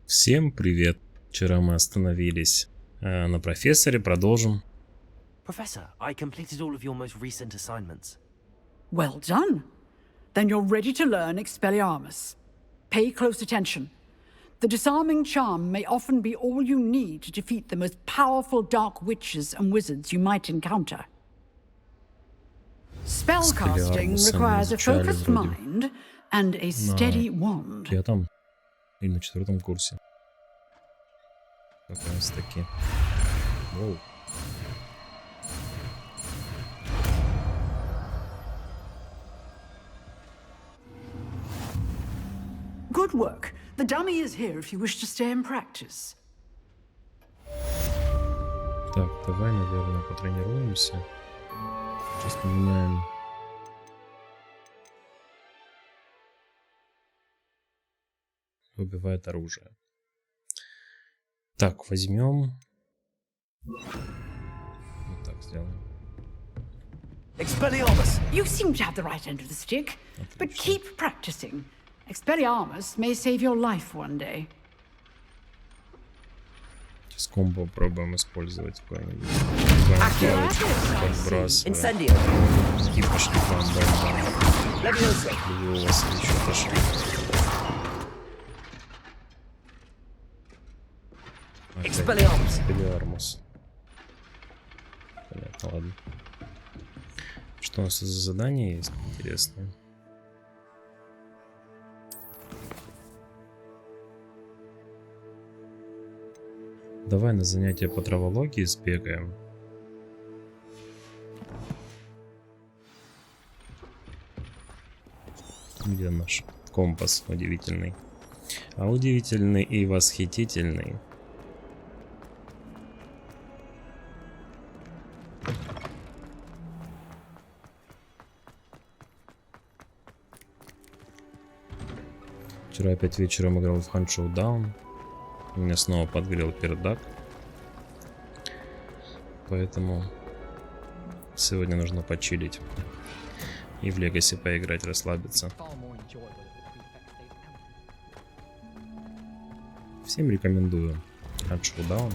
Всем привет! Вчера мы остановились на профессоре, продолжим. Professor, I completed all of your most recent assignments. Well done. Then you're ready to learn Expelliarmus. Pay close attention. The disarming charm may often be all you need to defeat the most powerful dark witches and wizards you might encounter. Spellcasting requires a focused mind and a steady wand. Я там или на 4-м курсе. Как раз таки. Воу. Good work. The dummy is here if you wish to stay and practice. Так, давай, наверное, потренируемся. Сейчас поменяем. Выбивает оружие. Так, возьмем. Вот так сделаем. Expelliarmus! You seem to have the right end of the stick, but keep practicing. Expelliarmus may save your life one day. Сейчас комбо попробуем использовать какой-нибудь. Подбрасываем. Incendio! И пошли бам-бам-бам. У вас еще пошли. Expelliarmus. Понятно, ладно. Что у нас за задание есть интересное? Давай на занятия по травологии сбегаем. Где наш компас удивительный? А удивительный и восхитительный. Вчера опять вечером играл в Hunt Showdown. У меня снова подгорел пердак. Поэтому сегодня нужно почилить. И в Legacy поиграть, расслабиться. Всем рекомендую Hunt Showdown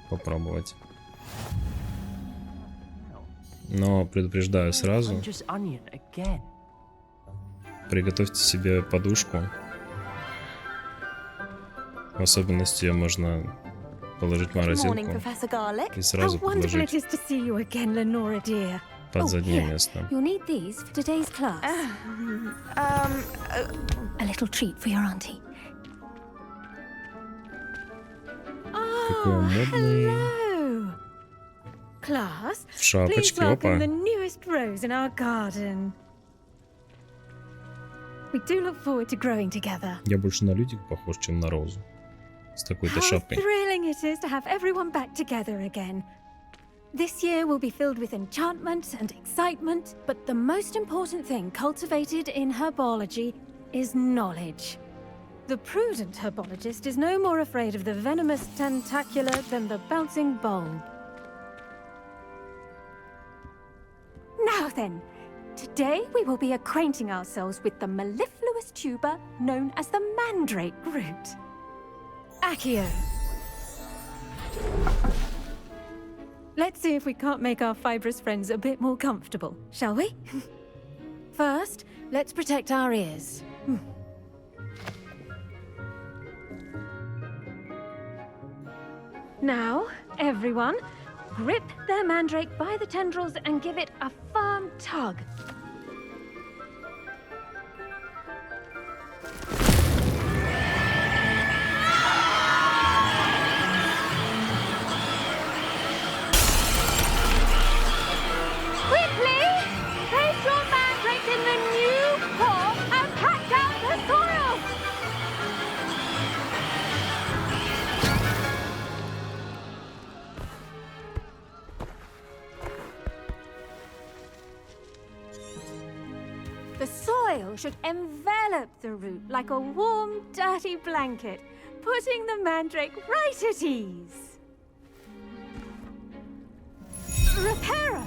попробовать. Но предупреждаю сразу. Приготовьте себе подушку. В особенности ее можно положить в морозилку и сразу подложить под заднее место. Какой он модный. В шапочке, опа. Я больше на Людика похож, чем на Розу. С такой-то шапкой. This year will be filled with enchantment and excitement, but the most important thing cultivated in herbology is knowledge. The prudent herbologist is no more afraid of the venomous tentacular than the bouncing bulb. Now then, today we will be acquainting ourselves with the mellifluous tuber known as the mandrake root. Accio. Let's see if we can't make our fibrous friends a bit more comfortable, shall we? First, let's protect our ears. Now, everyone, grip their mandrake by the tendrils and give it a firm tug. Quickly! Place your mandrake in the new core and pack down the soil! The soil should envelop the root like a warm, dirty blanket, putting the mandrake right at ease. Reparo!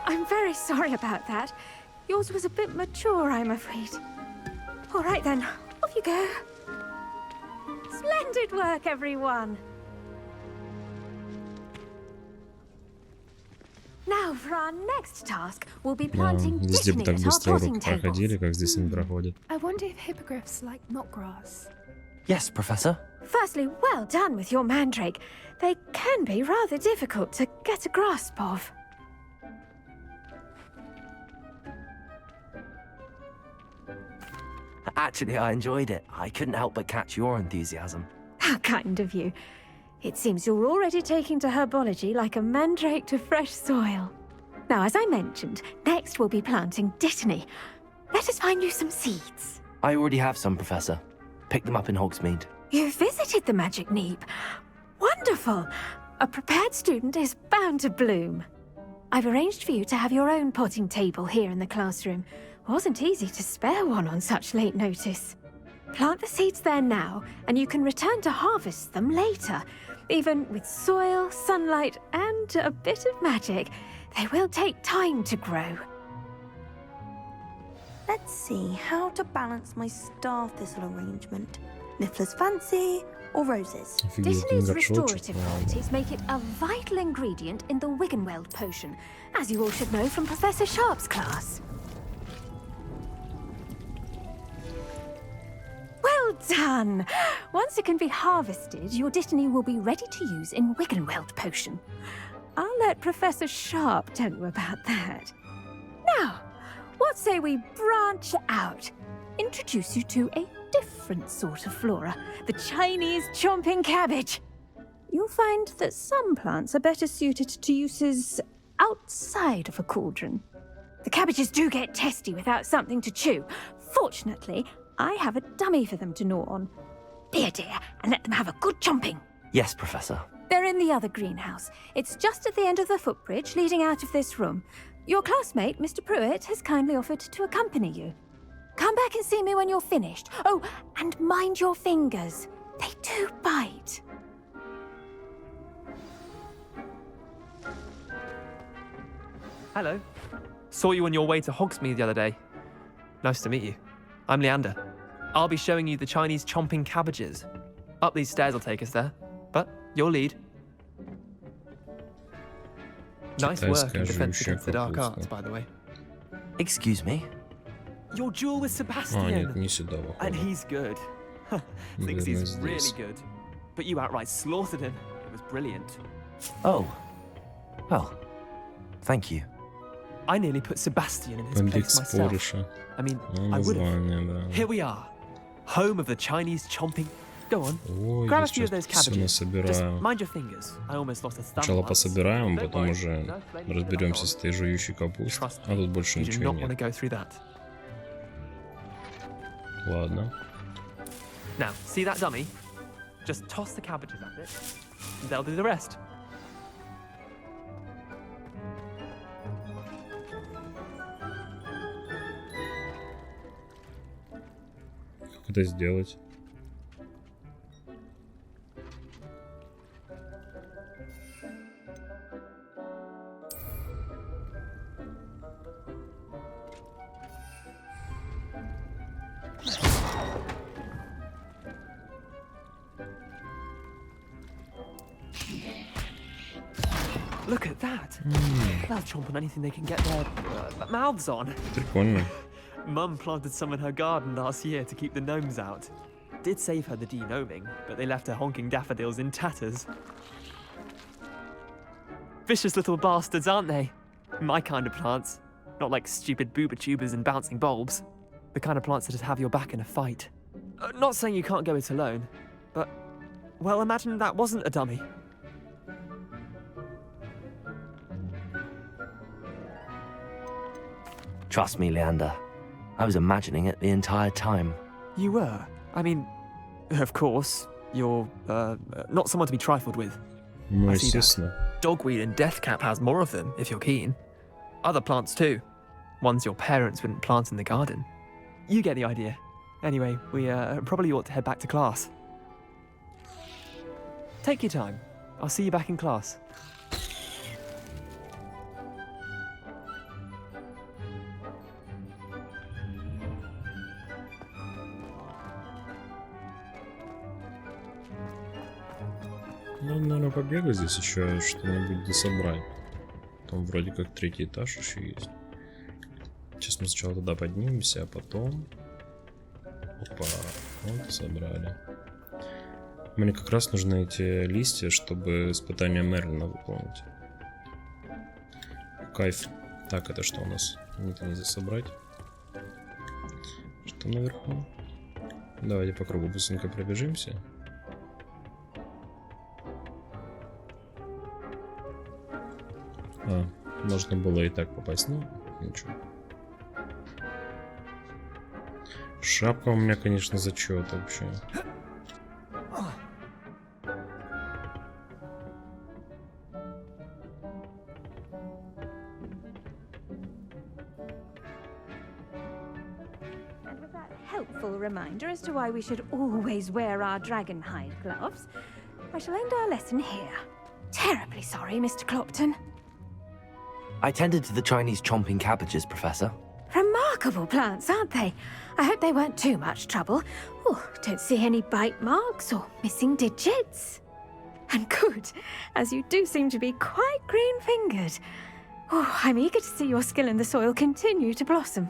I'm very sorry about that. Yours was a bit mature, I'm afraid. All right then, off you go. Splendid work, everyone. Now for our next task, we'll be Да, planting везде бы dittany так at our быстро potting урок проходили, tables. как здесь они проходят. I wonder if hippogriffs like knotgrass. Yes, Professor. Firstly, well done with your mandrake. They can be rather difficult to get a grasp of. Actually, I enjoyed it. I couldn't help but catch your enthusiasm. How kind of you. It seems you're already taking to herbology like a mandrake to fresh soil. Now, as I mentioned, next we'll be planting dittany. Let us find you some seeds. I already have some, Professor. Picked them up in Hogsmeade. You visited the Magic Neep. Wonderful! A prepared student is bound to bloom. I've arranged for you to have your own potting table here in the classroom. Wasn't easy to spare one on such late notice. Plant the seeds there now, and you can return to harvest them later. Even with soil, sunlight, and a bit of magic, they will take time to grow. Let's see how to balance my star thistle arrangement. Niffler's fancy or roses? Офигеть, Dittany's горшочек. restorative qualities make it a vital ingredient in the Wiggenweld potion, as you all should know from Professor Sharp's class. Well done! Once it can be harvested, your dittany will be ready to use in Wiggenweld potion. I'll let Professor Sharp tell you about that. Now, what say we branch out? Introduce you to a different sort of flora, the Chinese chomping cabbage. You'll find that some plants are better suited to uses outside of a cauldron. The cabbages do get testy without something to chew. Fortunately, I have a dummy for them to gnaw on. Be a dear and let them have a good chomping. Yes, Professor. They're in the other greenhouse. It's just at the end of the footbridge leading out of this room. Your classmate, Mr. Pruitt, has kindly offered to accompany you. Come back and see me when you're finished. Oh, and mind your fingers. They do bite. Hello. Saw you on your way to Hogsmeade the other day. Nice to meet you. I'm Leander. I'll be showing you the Chinese chomping cabbages. Up these stairs will take us there, but you'll lead. Nice work in defense against the dark arts, by the way. Excuse me? Your duel with А, Sebastian. нет, не сюда, And походу. he's good. Thinks Наверное, he's really здесь. good. But you outright slaughtered him. It was brilliant. Oh. Well, thank you. I nearly put Sebastian in his Побег place myself. спориша. I mean, Ну, I would have. название, да. Here we are. Home of the Chinese chomping. Go on. Ой, Grab я a few of those сейчас все cabbages. Just насобираю. mind your fingers. I almost lost a thumb Сначала once. пособираем, Don't потом worry, уже no flaming разберемся on. с этой жующей капустой. Trust А тут больше You do ничего not want to нет. go through that. Ладно. Now, see that dummy? Just toss the cabbages at it. And they'll do the rest. Как это сделать? Look at that. They'll chomp on anything they can get their mouths on. Прикольно. Mum planted some in her garden last year to keep the gnomes out. Did save her the de-gnoming, but they left her honking daffodils in tatters. Vicious little bastards, aren't they? My kind of plants. Not like stupid booba tubers and bouncing bulbs. The kind of plants that just have your back in a fight. Not saying you can't go it alone, but, well, imagine that wasn't a dummy. Trust me, Leander. I was imagining it the entire time. You were? I mean, of course, you're, not someone to be trifled with. Ну, I see that. естественно. Dogweed and deathcap has more of them, if you're keen. Other plants too. Ones your parents wouldn't plant in the garden. You get the idea. Anyway, we probably ought to head back to class. Take your time. I'll see you back in class. Ну, наверное, побегать здесь еще что-нибудь дособрать. Там вроде как 3-й этаж еще есть. Сейчас мы сначала туда поднимемся, а потом... Опа, вот собрали. Мне как раз нужны эти листья, чтобы испытание Мерлина выполнить. Кайф. Так, это что у нас? Это нельзя собрать. Что наверху? Давайте по кругу быстренько пробежимся. А, можно было и так попасть, ну, ничего. Шапка у меня, конечно, зачет вообще. Helpful reminder as to why we should always wear our dragon hide gloves, I shall end our lesson here. Terribly sorry, Mr. Clopton. I tended to the Chinese chomping cabbages, Professor. Remarkable plants, aren't they? I hope they weren't too much trouble. Oh, don't see any bite marks or missing digits. And good, as you do seem to be quite green-fingered. Oh, I'm eager to see your skill in the soil continue to blossom.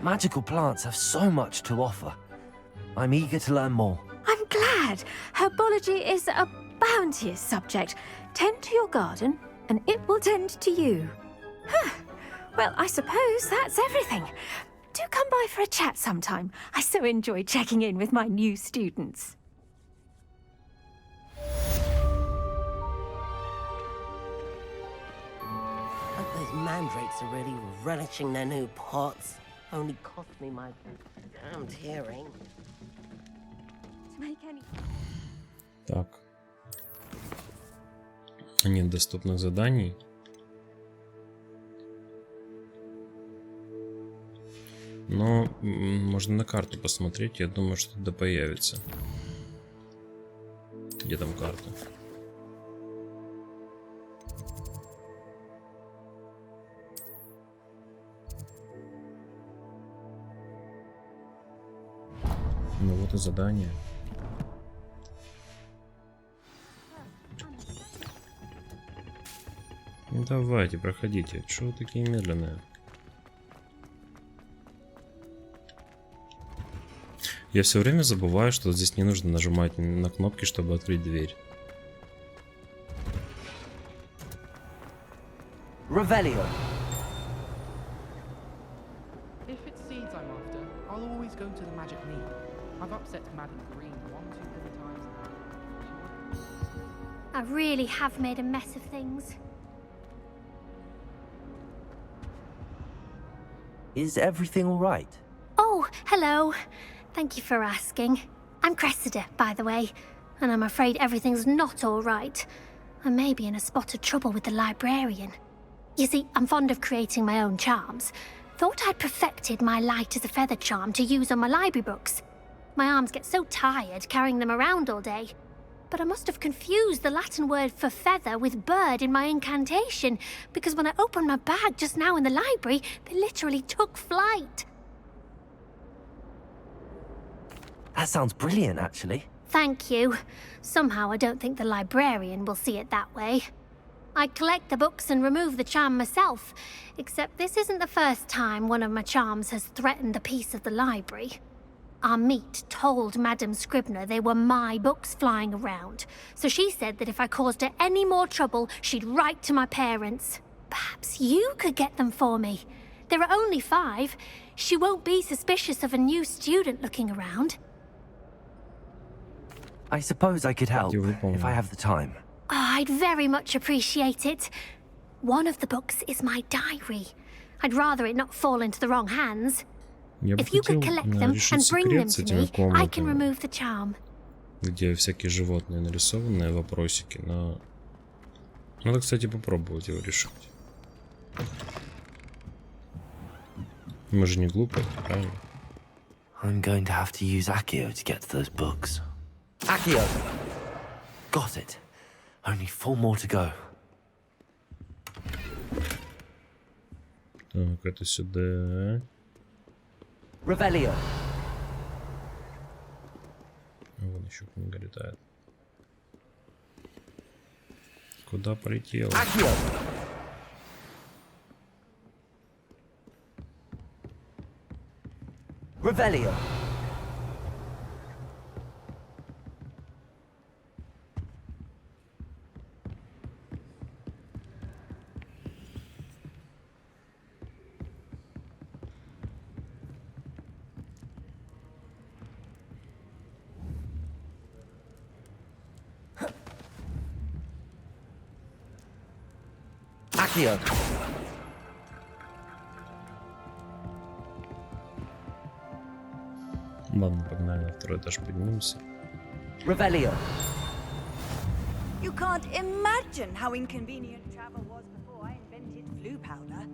Magical plants have so much to offer. I'm eager to learn more. I'm glad. Herbology is a bounteous subject. Tend to your garden, and it will tend to you. Huh. Well, I suppose that's everything. Do come by for a chat sometime. I so enjoy checking in with my new students. Hope those mandrakes are really relishing their new pots. Only cost me my damned hearing. To make any... Так. Нет доступных заданий. Но можно на карту посмотреть. Я думаю, что туда появится. Где там карта? Ну вот и задание. Ну давайте, проходите. Чего вы такие медленные? Я все время забываю, что здесь не нужно нажимать на кнопки, чтобы открыть дверь. Revelio. If it's seeds I'm after, I'll always go to the magic mead. I've upset Madam Green 1 too many times now. I really have made a mess of things. Is everything all right? Oh, hello. Thank you for asking. I'm Cressida, by the way, and I'm afraid everything's not all right. I may be in a spot of trouble with the librarian. You see, I'm fond of creating my own charms. Thought I'd perfected my light as a feather charm to use on my library books. My arms get so tired carrying them around all day. But I must have confused the Latin word for feather with bird in my incantation, because when I opened my bag just now in the library, they literally took flight. That sounds brilliant, actually. Thank you. Somehow I don't think the librarian will see it that way. I collect the books and remove the charm myself, except this isn't the first time one of my charms has threatened the peace of the library. Our meet told Madame Scribner they were my books flying around, so she said that if I caused her any more trouble, she'd write to my parents. Perhaps you could get them for me. There are only 5. She won't be suspicious of a new student looking around. I suppose I could help if I have the time. Oh, I'd very much appreciate it. One of the books is my diary. I'd rather it not fall into the wrong hands. If you could collect them and bring them to me, I can remove the charm. Где всякие животные нарисованные, вопросики, но... Надо, кстати, попробовать его решить. Мы же не глупые, правильно? I'm going to have to use Accio to get to those books. Accio! Got it. Only 4 more to go. Так, это сюда. Revelio. Вон еще книга летает. Куда полетел? Revelio. Accio. Ладно, погнали на второй этаж, поднимемся. Revelio. You can't imagine how inconvenient travel was before I invented flu powder.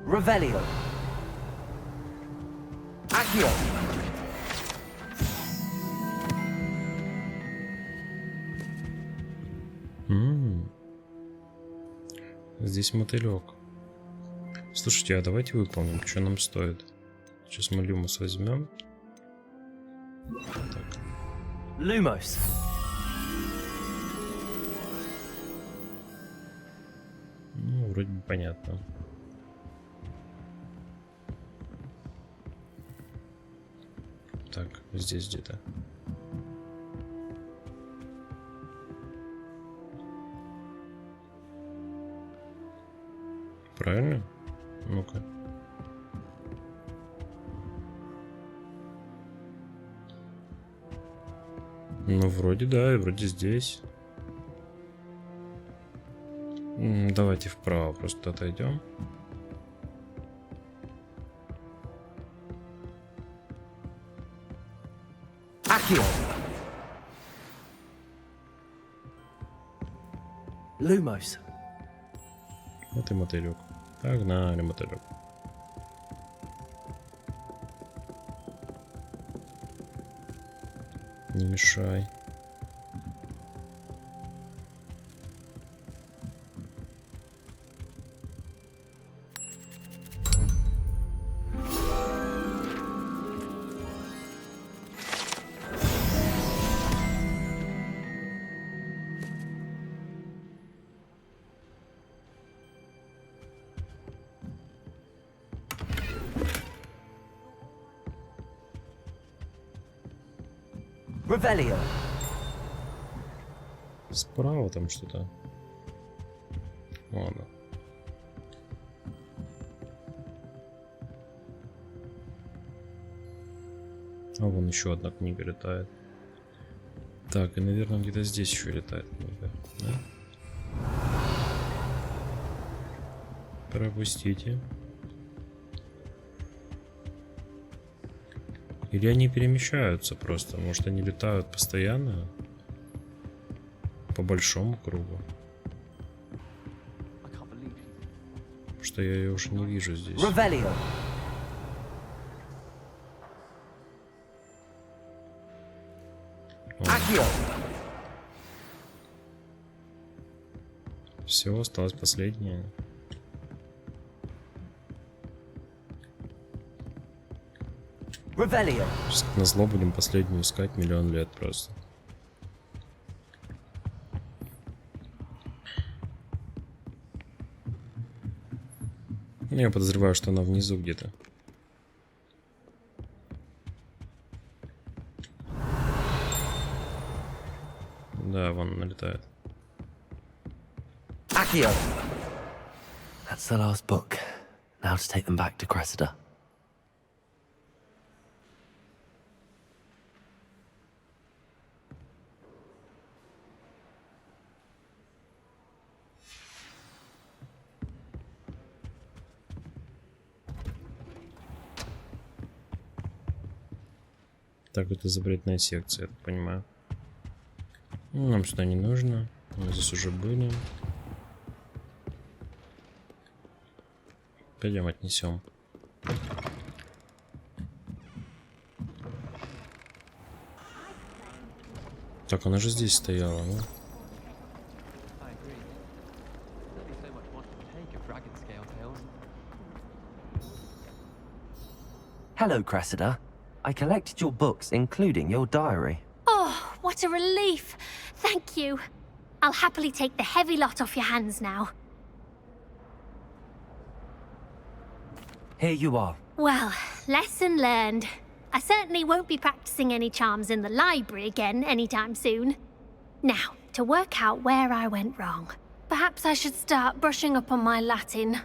Revelio. Accio. Здесь мотылек. Слушайте, а давайте выполним, что нам стоит. Сейчас мы Люмос возьмем. Так. Lumos. Ну, вроде бы понятно. Так, здесь где-то. Правильно? Ну-ка. Ну, вроде да, и вроде здесь. Давайте вправо просто отойдем. Accio. Lumos. Вот и мотылек. Погнали, мотылек. Не мешай. Revelio. Справа там что-то. Ладно. А вон еще одна книга летает. Так, и, наверное, где-то здесь еще летает книга. Да? Пропустите. Или они перемещаются просто? Может, они летают постоянно? По большому кругу? Что я ее уже не вижу здесь. Revelio. Accio. Все, осталось последнее. Revelio. Сейчас назло будем последнюю искать миллион лет просто. Я подозреваю, что она внизу где-то. Да, вон она летает. Accio. That's the last book. Now to take them back to Cressida. Так, это запретная секция, я так понимаю. Ну, нам сюда не нужно. Мы здесь уже были. Пойдем отнесем. Так, она же здесь стояла, ну. Hello, Cressida. I collected your books, including your diary. Oh, what a relief. Thank you. I'll happily take the heavy lot off your hands now. Here you are. Well, lesson learned. I certainly won't be practicing any charms in the library again anytime soon. Now, to work out where I went wrong. Perhaps I should start brushing up on my Latin.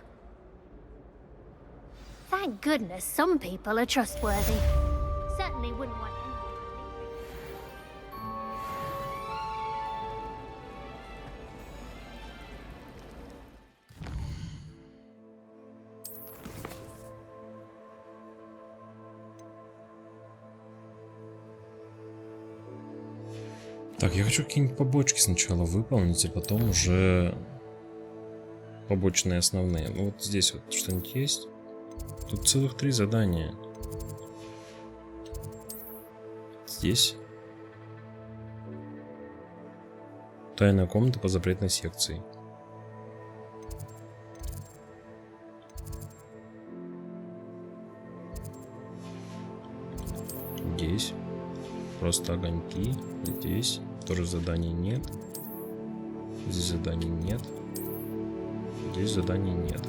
Thank goodness some people are trustworthy. Certainly wouldn't want anyone. Так, я хочу какие-нибудь побочки сначала выполнить, а потом уже побочные основные. Ну вот здесь вот что-нибудь есть. Тут целых 3 задания. Здесь. Тайная комната по запретной секции. Здесь. Просто огоньки. Здесь тоже заданий нет. Здесь заданий нет. Здесь заданий нет.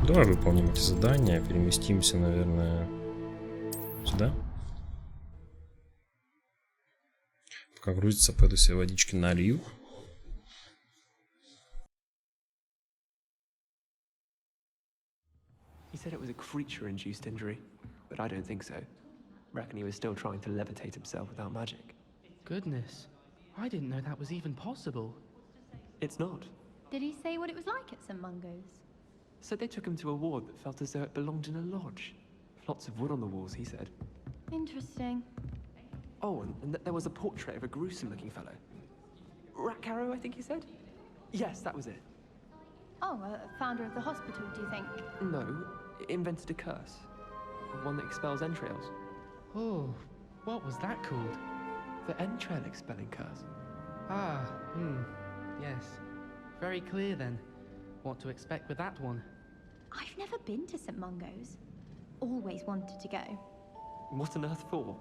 Давай выполним эти задания. Переместимся, наверное, сюда. Пока грузится, пойду себе водички налью. He said it was a creature-induced injury, but I don't think so. Reckon he was still trying to levitate himself without magic. Goodness, I didn't know that was even possible. It's not. Did he say what it was like at St. Mungo's? Said they took him to a ward that felt as though it belonged in a lodge. Lots of wood on the walls, he said. Interesting. Oh, and there was a portrait of a gruesome-looking fellow. Ratcarrow, I think he said? Yes, that was it. Oh, a founder of the hospital, do you think? No, invented a curse. One that expels entrails. Oh, what was that called? The entrail expelling curse. Ah, yes. Very clear then. What to expect with that one. I've never been to St. Mungo's. Always wanted to go. What on earth for?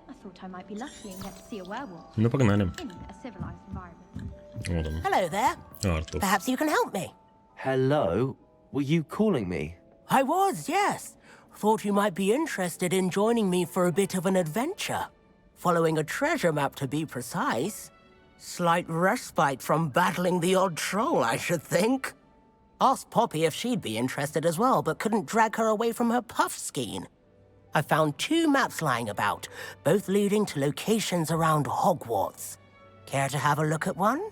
I thought I might be lucky and get to see a werewolf. Ну, погнали. In a civilized environment. Вот он. Hello there. Артур. Perhaps you can help me. Hello? Were you calling me? I was, yes. Thought you might be interested in joining me for a bit of an adventure. Following a treasure map, to be precise. Slight respite from battling the odd troll, I should think. Asked Poppy if she'd be interested as well, but couldn't drag her away from her puff skein. I found 2 maps lying about, both leading to locations around Hogwarts. Care to have a look at one?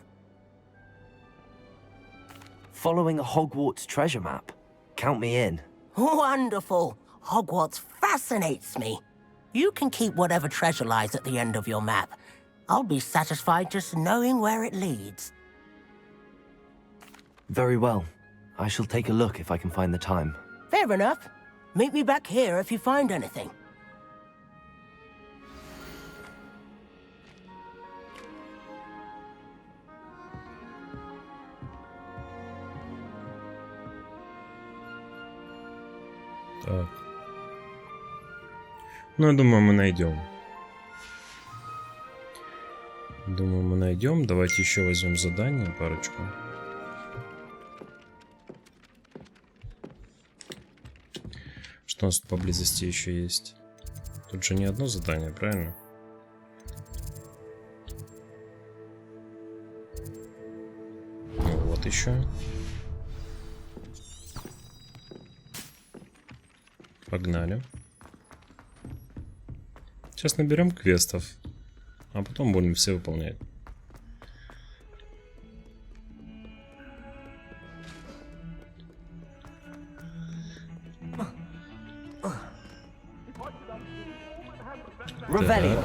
Following a Hogwarts treasure map. Count me in. Wonderful. Hogwarts fascinates me. You can keep whatever treasure lies at the end of your map. I'll be satisfied just knowing where it leads. Very well. I shall take a look if I can find the time. Fair enough. Meet me back here if you find anything. Так. Ну, я думаю, мы найдем. Думаю, мы найдем. Давайте еще возьмем задание, парочку. Что у нас тут поблизости еще есть? Тут же не одно задание, правильно? Ну, вот еще. Погнали. Сейчас наберем квестов, а потом будем все выполнять. Revelio.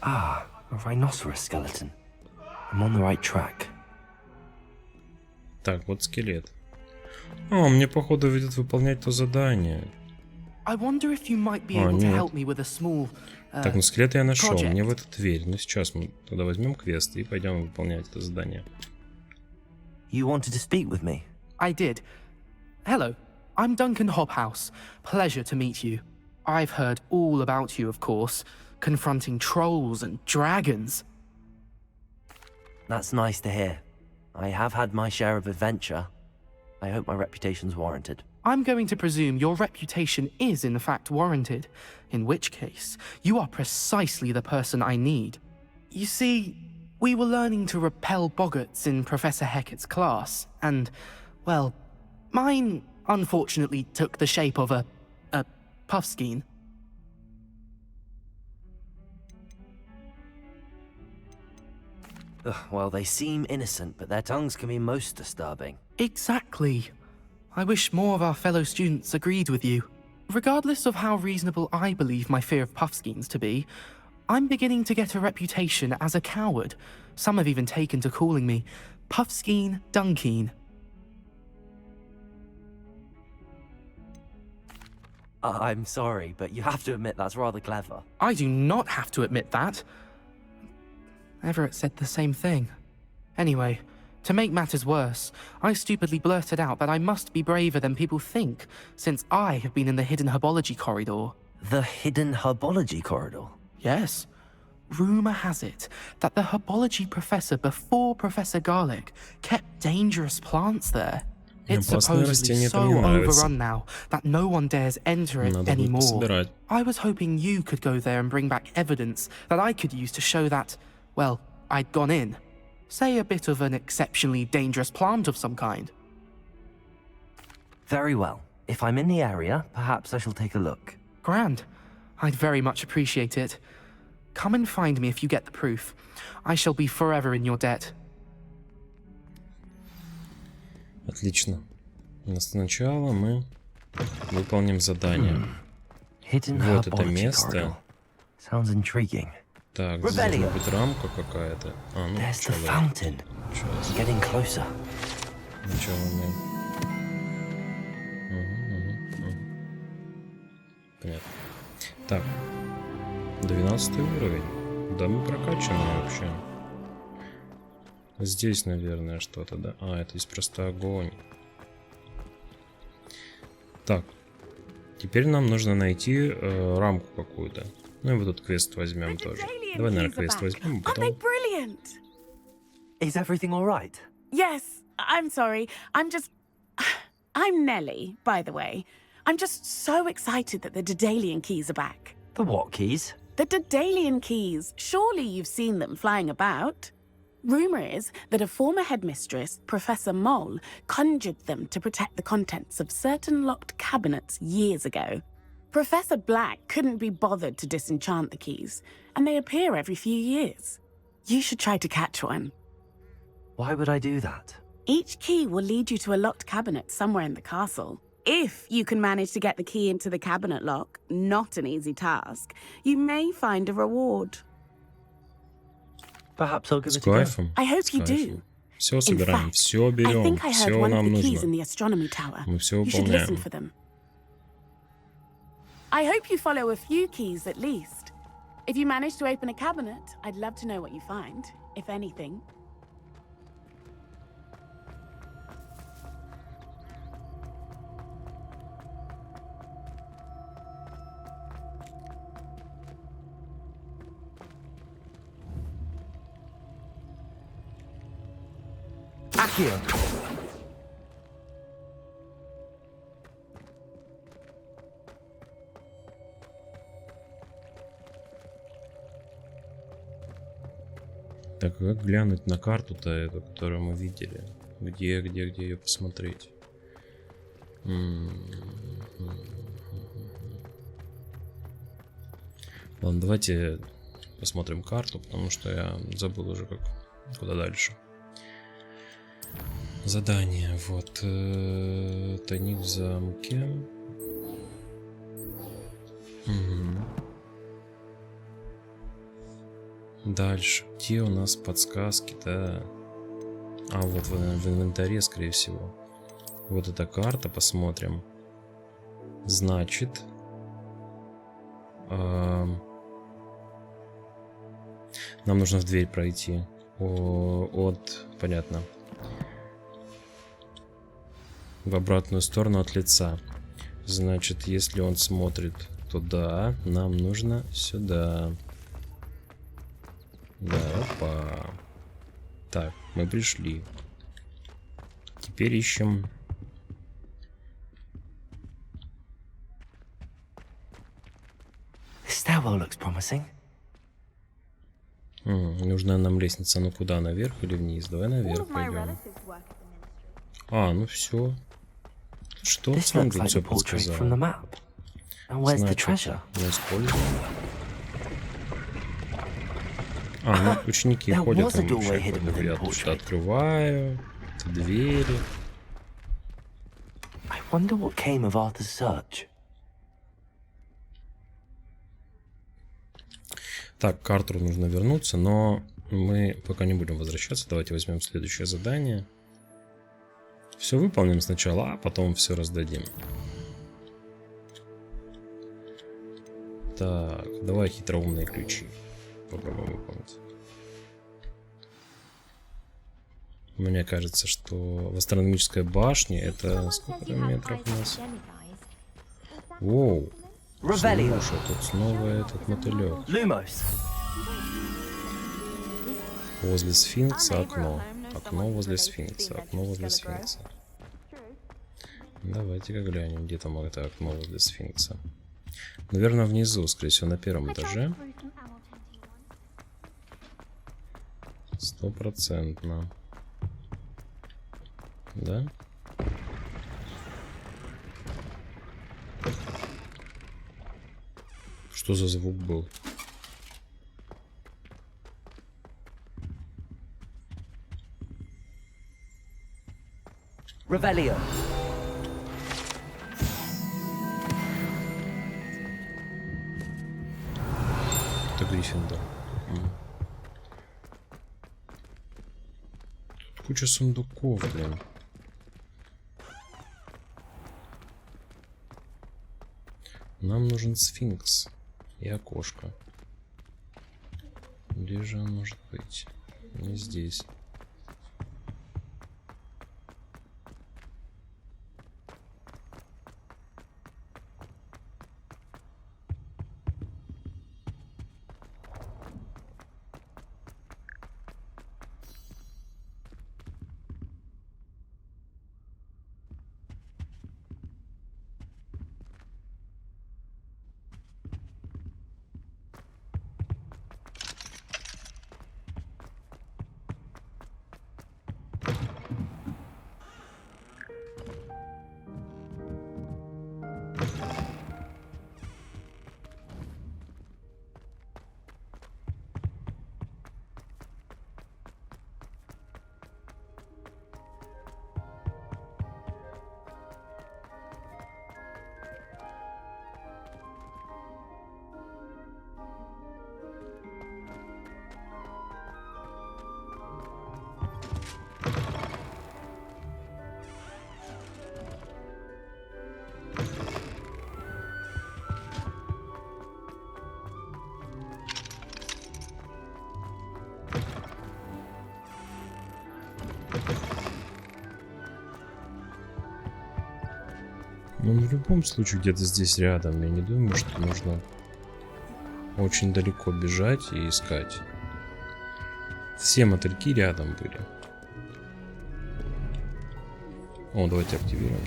Ah, a rhinoceros skeleton. I'm on the right track. Так, вот скелет. А, мне походу ведет выполнять то задание. I wonder if you might be able to help me with a small, Так, ну скелет я нашел, project. мне в эту дверь. Ну сейчас мы тогда возьмем квест и пойдем выполнять это задание. You wanted to speak with me? I did. Hello, I'm Duncan Hobhouse. Pleasure to meet you. I've heard all about you, of course, confronting trolls and dragons. That's nice to hear. I have had my share of adventure. I hope my reputation's warranted. I'm going to presume your reputation is in fact warranted, in which case, you are precisely the person I need. You see, we were learning to repel boggarts in Professor Hecat's class, and, well, mine unfortunately took the shape of a puffskein. Well, they seem innocent, but their tongues can be most disturbing. Exactly. I wish more of our fellow students agreed with you. Regardless of how reasonable I believe my fear of puffskeins to be, I'm beginning to get a reputation as a coward. Some have even taken to calling me Puffskeen Dunkeen. I'm sorry, but you have to admit that's rather clever. I do not have to admit that. Everett said the same thing. Anyway, to make matters worse, I stupidly blurted out that I must be braver than people think, since I have been in the hidden herbology corridor. The hidden herbology corridor? Yes. Rumour has it that the herbology professor before Professor Garlic kept dangerous plants there. It's supposedly so overrun now that no one dares enter it anymore. I was hoping you could go there and bring back evidence that I could use to show that, well, I'd gone in. Say a bit of an exceptionally dangerous plant of some kind. Very well. If I'm in the area, perhaps I shall take a look. Grand. I'd very much appreciate it. Come and find me if you get the proof. I shall be forever in your debt. Отлично. Сначала мы выполним задание. Вот это место. Sounds intriguing. Так, здесь должна быть рамка какая-то. А, ну, сначала. Сначала мы... Понятно. Так. 12 уровень. Да, мы прокачанные вообще. Здесь, наверное, что-то, да? А, это здесь просто огонь. Так. Теперь нам нужно найти рамку какую-то. Ну и вот этот квест возьмем тоже. Давай, наверное, квест возьмем, а потом... Aren't they brilliant? Is everything all right? Yes, I'm sorry. I'm Nellie, by the way. I'm just so excited that the Daedalian keys are back. The what keys? The Daedalian keys. Surely you've seen them flying about. Rumour is that a former headmistress, Professor Moll, conjured them to protect the contents of certain locked cabinets years ago. Professor Black couldn't be bothered to disenchant the keys, and they appear every few years. You should try to catch one. Why would I do that? Each key will lead you to a locked cabinet somewhere in the castle. If you can manage to get the key into the cabinet lock, not an easy task, you may find a reward. Perhaps I'll give it a go. I hope you do. Все собираем, все берем, все нам нужно. Мы все выполняем. I hope you follow a few keys at least. If you manage to open a cabinet, I'd love to know what you find, if anything. Accio. Так, как глянуть на карту-то эту, которую мы видели? Где ее посмотреть? Ладно, давайте посмотрим карту, потому что я забыл уже куда дальше. Задание. Вот. Тайник в замке. Угу. Дальше. Где у нас подсказки, да? А, вот в инвентаре, скорее всего. Вот эта карта, посмотрим. Значит... нам нужно в дверь пройти. Понятно. В обратную сторону от лица. Значит, если он смотрит туда, нам нужно сюда. Да, опа. Так, мы пришли. Теперь ищем. Нужна нам лестница. Ну куда, наверх или вниз? Давай наверх пойдем. А, ну все. Что сам тут все подсказал? Значит, мы используем. А, ну ученики ходят, там вообще, я тут открываю двери. Так, к Артуру нужно вернуться, но мы пока не будем возвращаться. Давайте возьмем следующее задание. Все выполним сначала, а потом все раздадим. Так, давай хитроумные ключи. Попробуем выполнить. Мне кажется, что в астрономической башне это сколько там метров у нас? Воу. Слушай, тут снова этот мотылек. Возле сфинкса окно. Окно возле сфинкса. Окно возле сфинкса. Давайте-ка глянем, где там это окно возле сфинкса. Наверное, внизу, скорее всего, на первом этаже. 100%. Да? Что за звук был? Revelio. Это Гриффиндор. Тут куча сундуков, блин. Нам нужен сфинкс и окошко. Где же он может быть? Не здесь. Ну, в любом случае, где-то здесь рядом. Я не думаю, что нужно очень далеко бежать и искать. Все мотыльки рядом были. О, давайте активируем.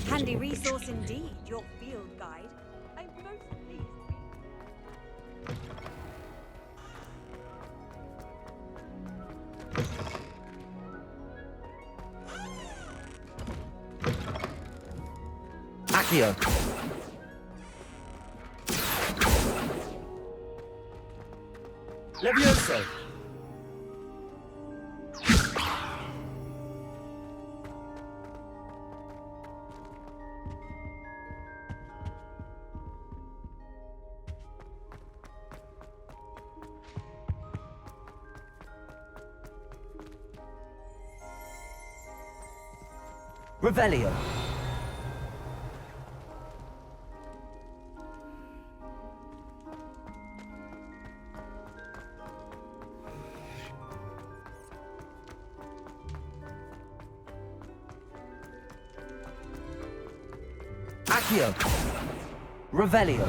so. Revelio. Accio. Revelio.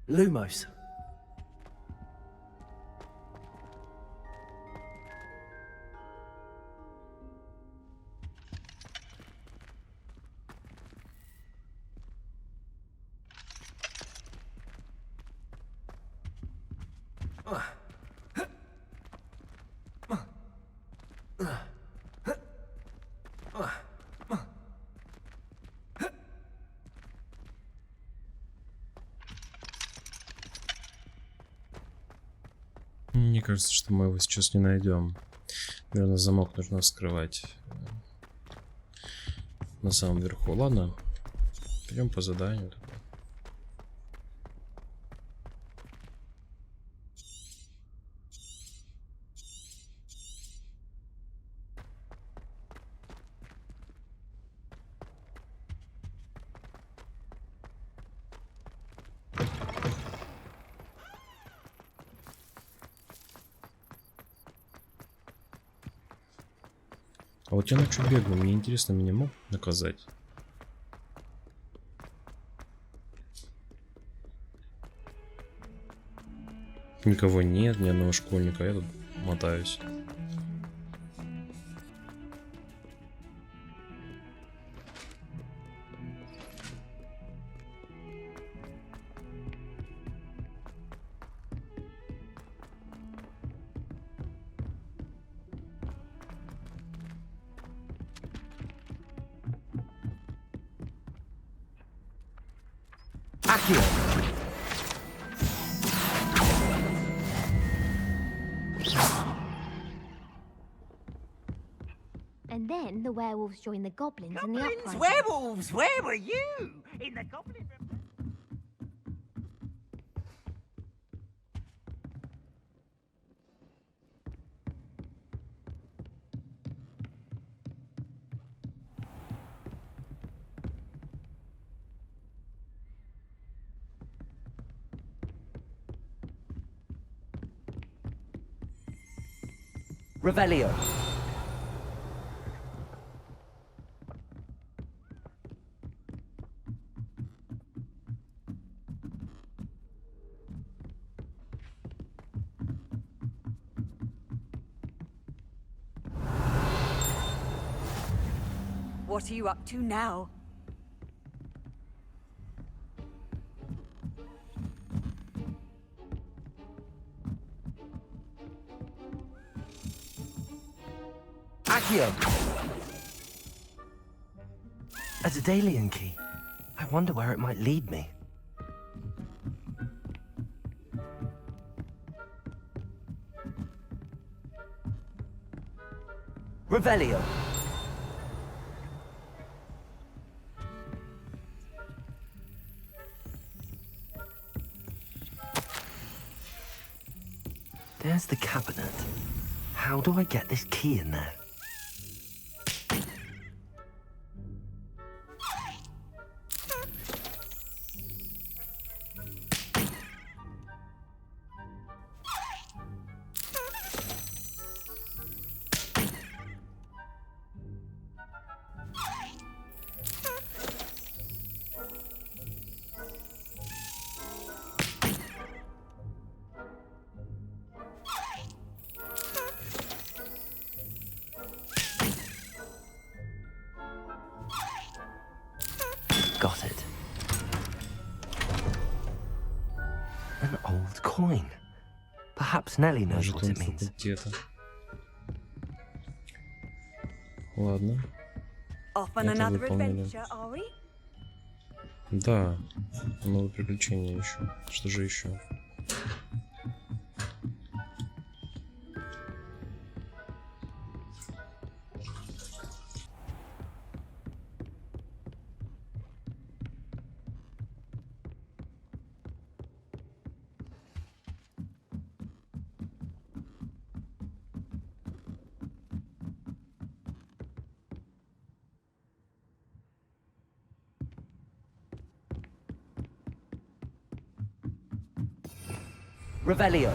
Lumos. Мне кажется, что мы его сейчас не найдем. Наверное, замок нужно вскрывать на самом верху. Ладно, пойдем по заданию. А вот я ночью бегаю, мне интересно, меня мог наказать? Никого нет, ни одного школьника, я тут мотаюсь. And then the werewolves joined the goblins in the uprising. Werewolves! Where were you? In the goblin... Revelio. What are you up to now? Accio. A Daedalian key. I wonder where it might lead me. Revelio. There's the cabinet. How do I get this key in there? An old coin. Perhaps Nellie knows what it means. Ладно. Off on Это another выполнили. adventure, are we? Да, новые приключения еще. Что же еще? Revelio.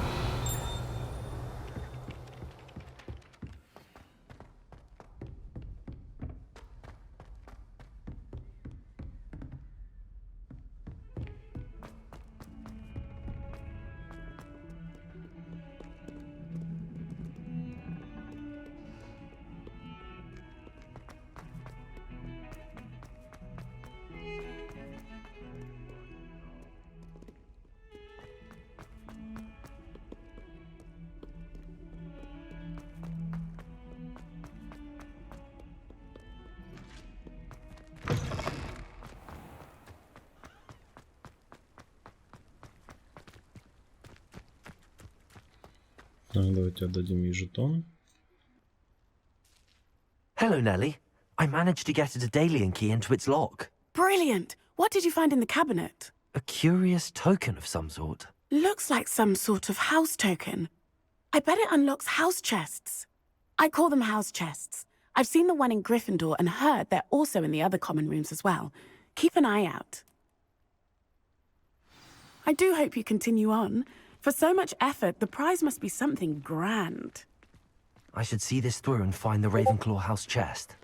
Давайте отдадим ей жетон. Hello, Nellie. I managed to get a Daedalian key into its lock. Brilliant! What did you find in the cabinet? A curious token of some sort. Looks like some sort of house token. I bet it unlocks house chests. I call them house chests. I've seen the one in Gryffindor and heard they're also in the other common rooms as well. Keep an eye out. I do hope you continue on. For so much effort, the prize must be something grand. I should see this through and find the Ravenclaw house chest.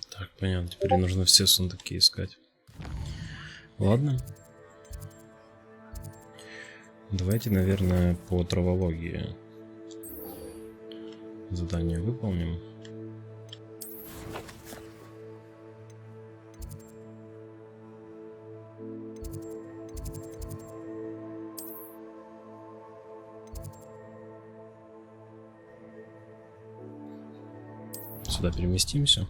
Так, понятно. Теперь нужно все сундуки искать. Ладно. Давайте, наверное, по травологии задание выполним. Сюда переместимся.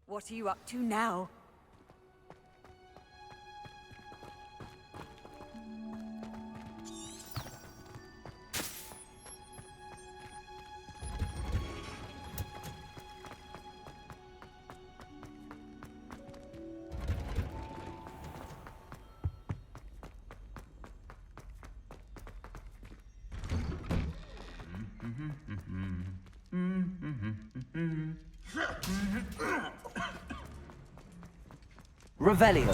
What are you up to now? Revelio.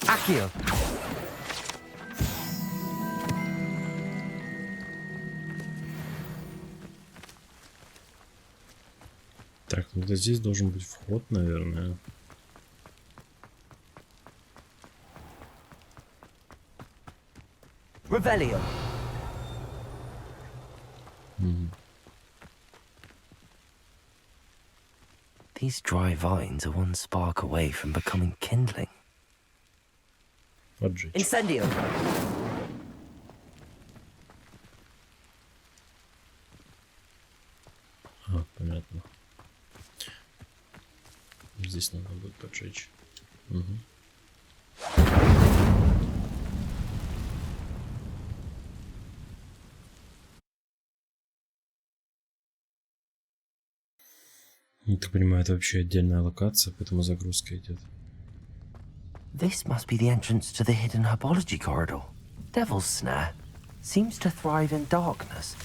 Accio. Так, ну вот здесь должен быть вход, наверное. Revelio. These dry vines are one spark away from becoming kindling. Поджечь. Incendio. А, понятно. Здесь надо будет поджечь. Угу. Я так понимаю, это вообще отдельная локация, поэтому загрузка идет. This must be the entrance to the hidden herbology corridor. Devil's Snare seems to thrive in darkness.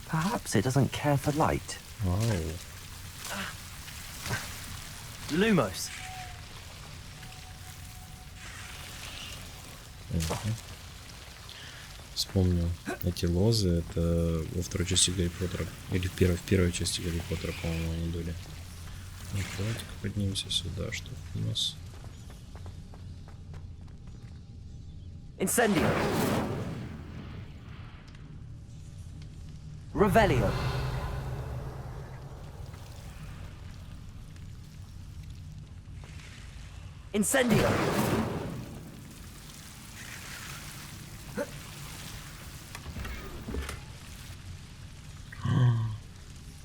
Perhaps it doesn't care for light. Вау. Lumos. Вспомнил, эти лозы, это во второй части Гарри Поттера, или в первой части Гарри Поттера, по-моему, они были. Ну, давайте-ка поднимемся сюда, что у нас. Incendio. Revelio. Incendio.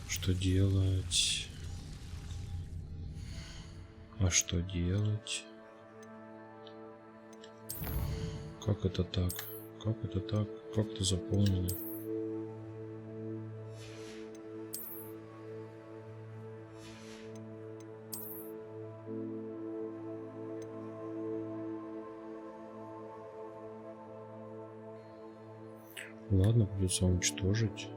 Что делать? А что делать? Как это так? Как это так? Как это заполнено? Ладно, придется уничтожить.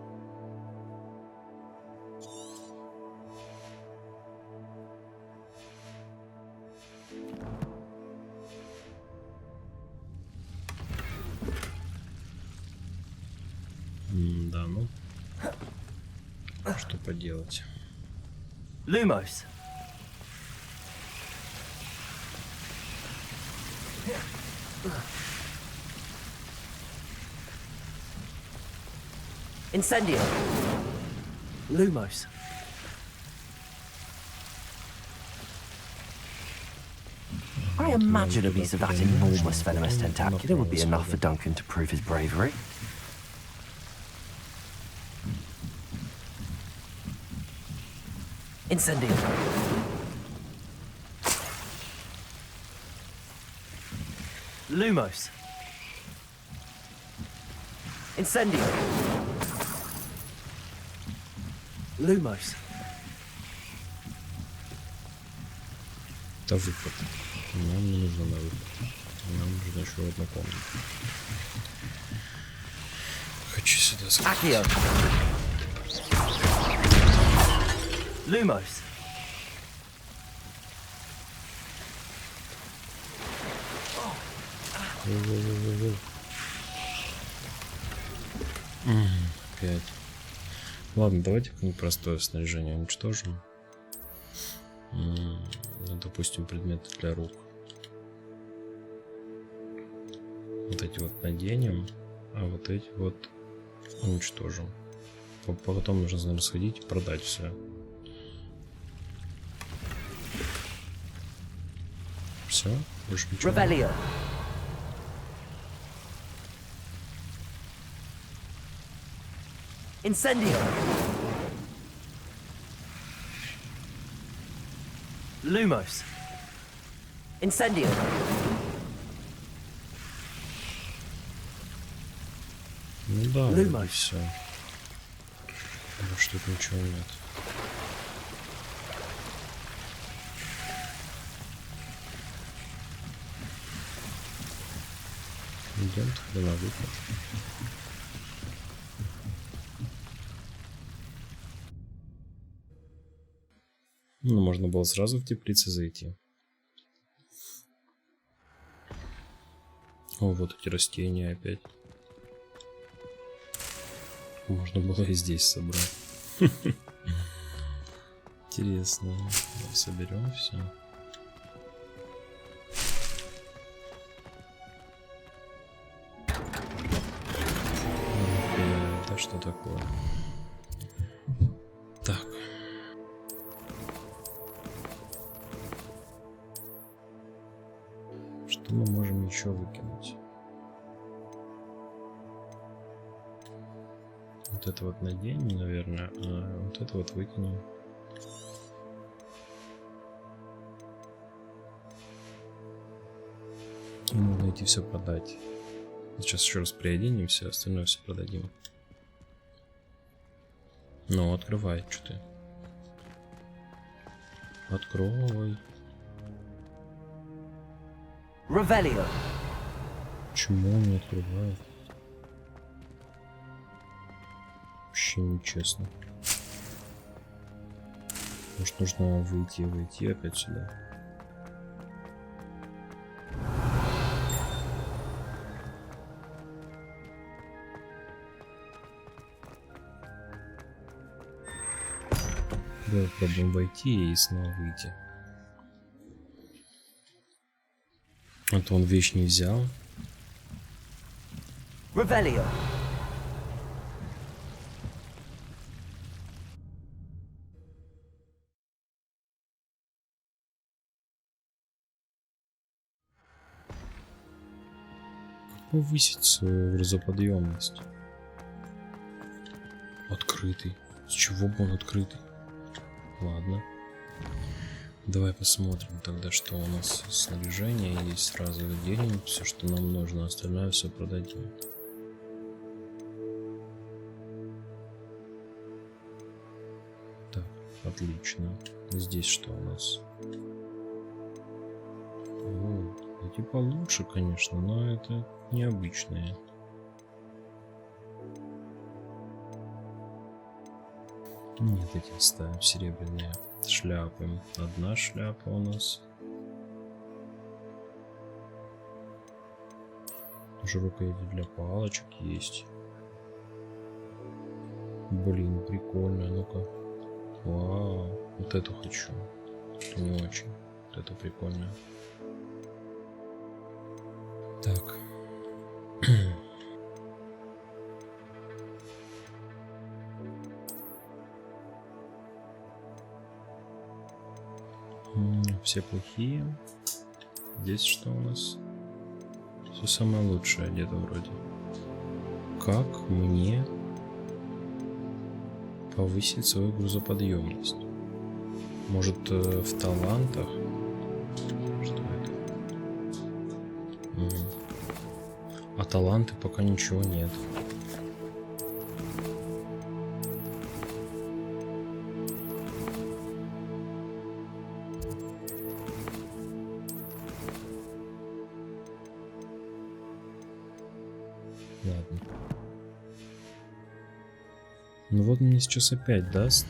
Да, ну. Что поделать? Lumos. Incendio. Lumos. I imagine a piece of that enormous venomous tentacular would be enough for Duncan to prove his bravery. Incendio. Lumos. Incendio. Lumos. Это выход. Нам не нужно на выход. Нам нужно еще одна комната. Хочу сюда сходить. Lumos. Опять. Ладно, давайте какое-нибудь простое снаряжение уничтожим. Ну, допустим, предметы для рук. Вот эти вот наденем, а вот эти вот уничтожим. Потом нужно, наверное, сходить и продать все. Все, больше ничего. Revelio. Incendio. Lumos. Incendio. Ну да, Lumos. все. Больше тут ничего нет. Идем тогда на выход. Ну, можно было сразу в теплицы зайти. О, вот эти растения опять. Можно было и здесь собрать. Интересно. Соберем все. Это что такое? Так. Что мы можем еще выкинуть? Вот это вот наденем, наверное, а вот это вот выкинем. И нужно идти все продать. Сейчас еще раз приоденем, все остальное все продадим. Ну, открывай, что ты. Открой. Revelio. Почему он не открывает? Вообще нечестно. Может, нужно выйти и войти опять сюда? Давай попробуем войти и снова выйти. А то он вещь не взял. Revelio. Повысить свою грузоподъемность. Открытый. С чего бы он открытый? Ладно. Давай посмотрим тогда, что у нас снаряжение есть. Сразу оденем все, что нам нужно, остальное все продадим. Так, отлично. Здесь что у нас? О, эти получше, конечно, но это необычные. Нет, эти ставим серебряные шляпы. Одна шляпа у нас. Уже рукояти для палочек есть. Блин, прикольно. Ну-ка. Вау. Вот эту хочу. Это не очень. Вот это прикольно. Так. Все плохие. Здесь что у нас? Все самое лучшее где-то вроде. Как мне повысить свою грузоподъемность? Может, в талантах? Что это? А таланты пока ничего нет. Ладно. Ну вот мне сейчас опять даст.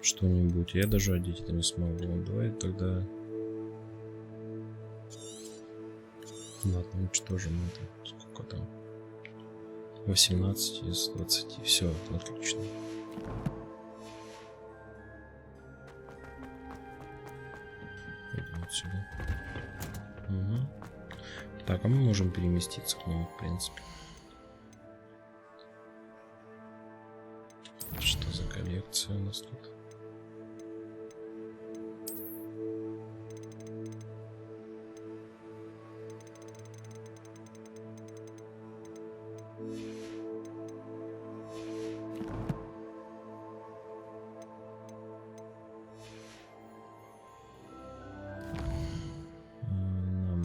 Что-нибудь. Я даже одеть это не смогу. Давай тогда... Ладно, уничтожим это. Сколько там? 18 из 20. Все, отлично. Пойдем отсюда. Угу. Так, а мы можем переместиться к нему, в принципе. Что за коллекция у нас тут?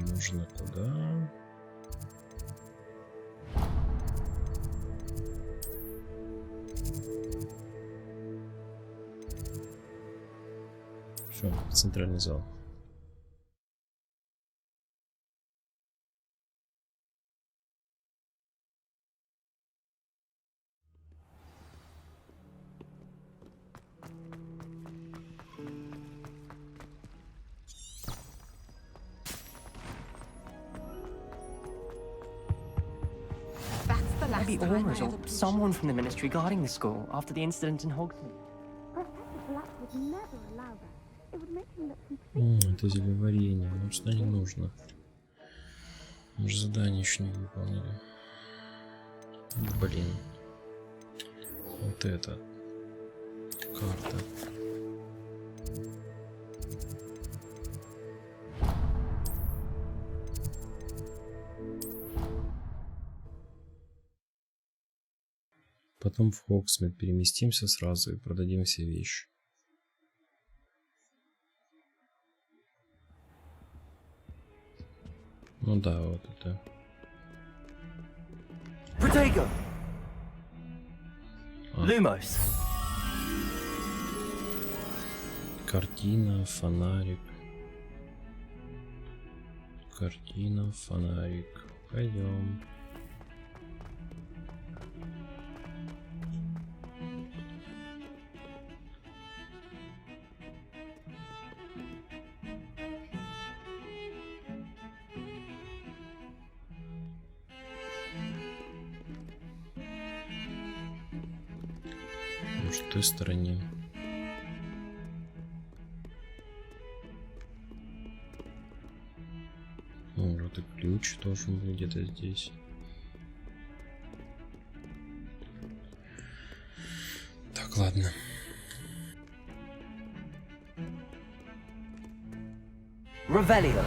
Нужно куда? Все, центральный зал. Maybe Aurors or someone from the ministry guarding the school after the incident in Hogwarts. Это зельеварение. Нам сюда не нужно. Мы же задание еще не выполнили. Блин. Вот это. Карта. Потом в Хогсмит переместимся сразу и продадим все вещи. Ну да, вот это. А, Lumos. Картина, фонарик. Картина, фонарик. Пойдем. Может, в той стороне. Вот и ключ должен быть где-то здесь. Так, ладно. Revelio.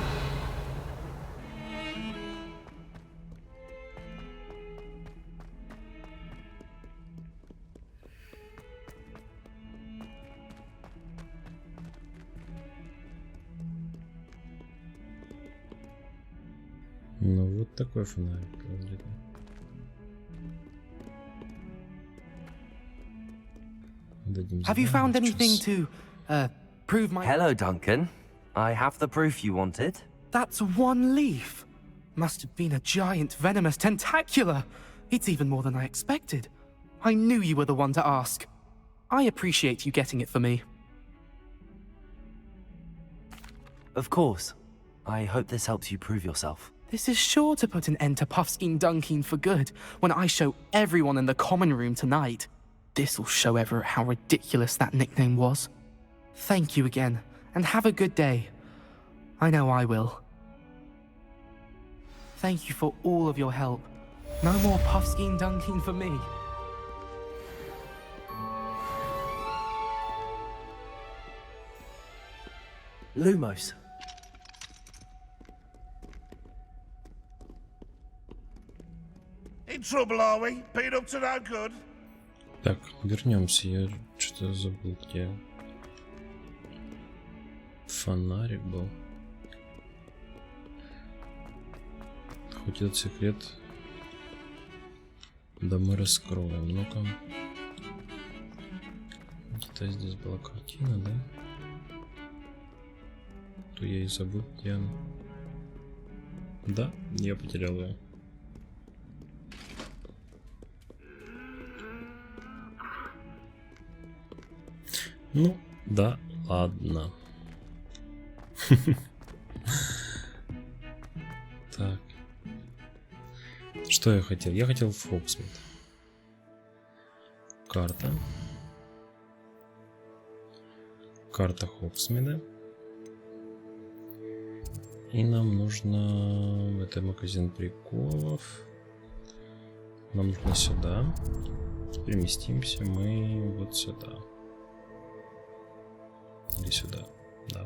Ну вот такой фонарик выглядит. Have you found anything to prove my... Hello, Duncan. I have the proof you wanted. That's one leaf. Must have been a giant venomous tentacula. It's even more than I expected. I knew you were the one to ask. I appreciate you getting it for me. Of course. I hope this helps you prove yourself. This is sure to put an end to Puffskein Dunkeen for good when I show everyone in the common room tonight. This'll show Everett how ridiculous that nickname was. Thank you again, and have a good day. I know I will. Thank you for all of your help. No more Puffskein Dunkeen for me. Lumos. In trouble, are we? Been up to no good? Так, вернемся. Я что-то забыл, где фонарик был. Хоть этот секрет, да мы раскроем. Ну-ка. Где-то здесь была картина, да? То я и забыл, где она. Да, я потерял ее. Ну, да, ладно. Так. Что я хотел? Я хотел в Хогсмит. Карта. Карта Хогсмида. И нам нужно... Это магазин приколов. Нам нужно сюда. Переместимся мы вот сюда. Или сюда, да.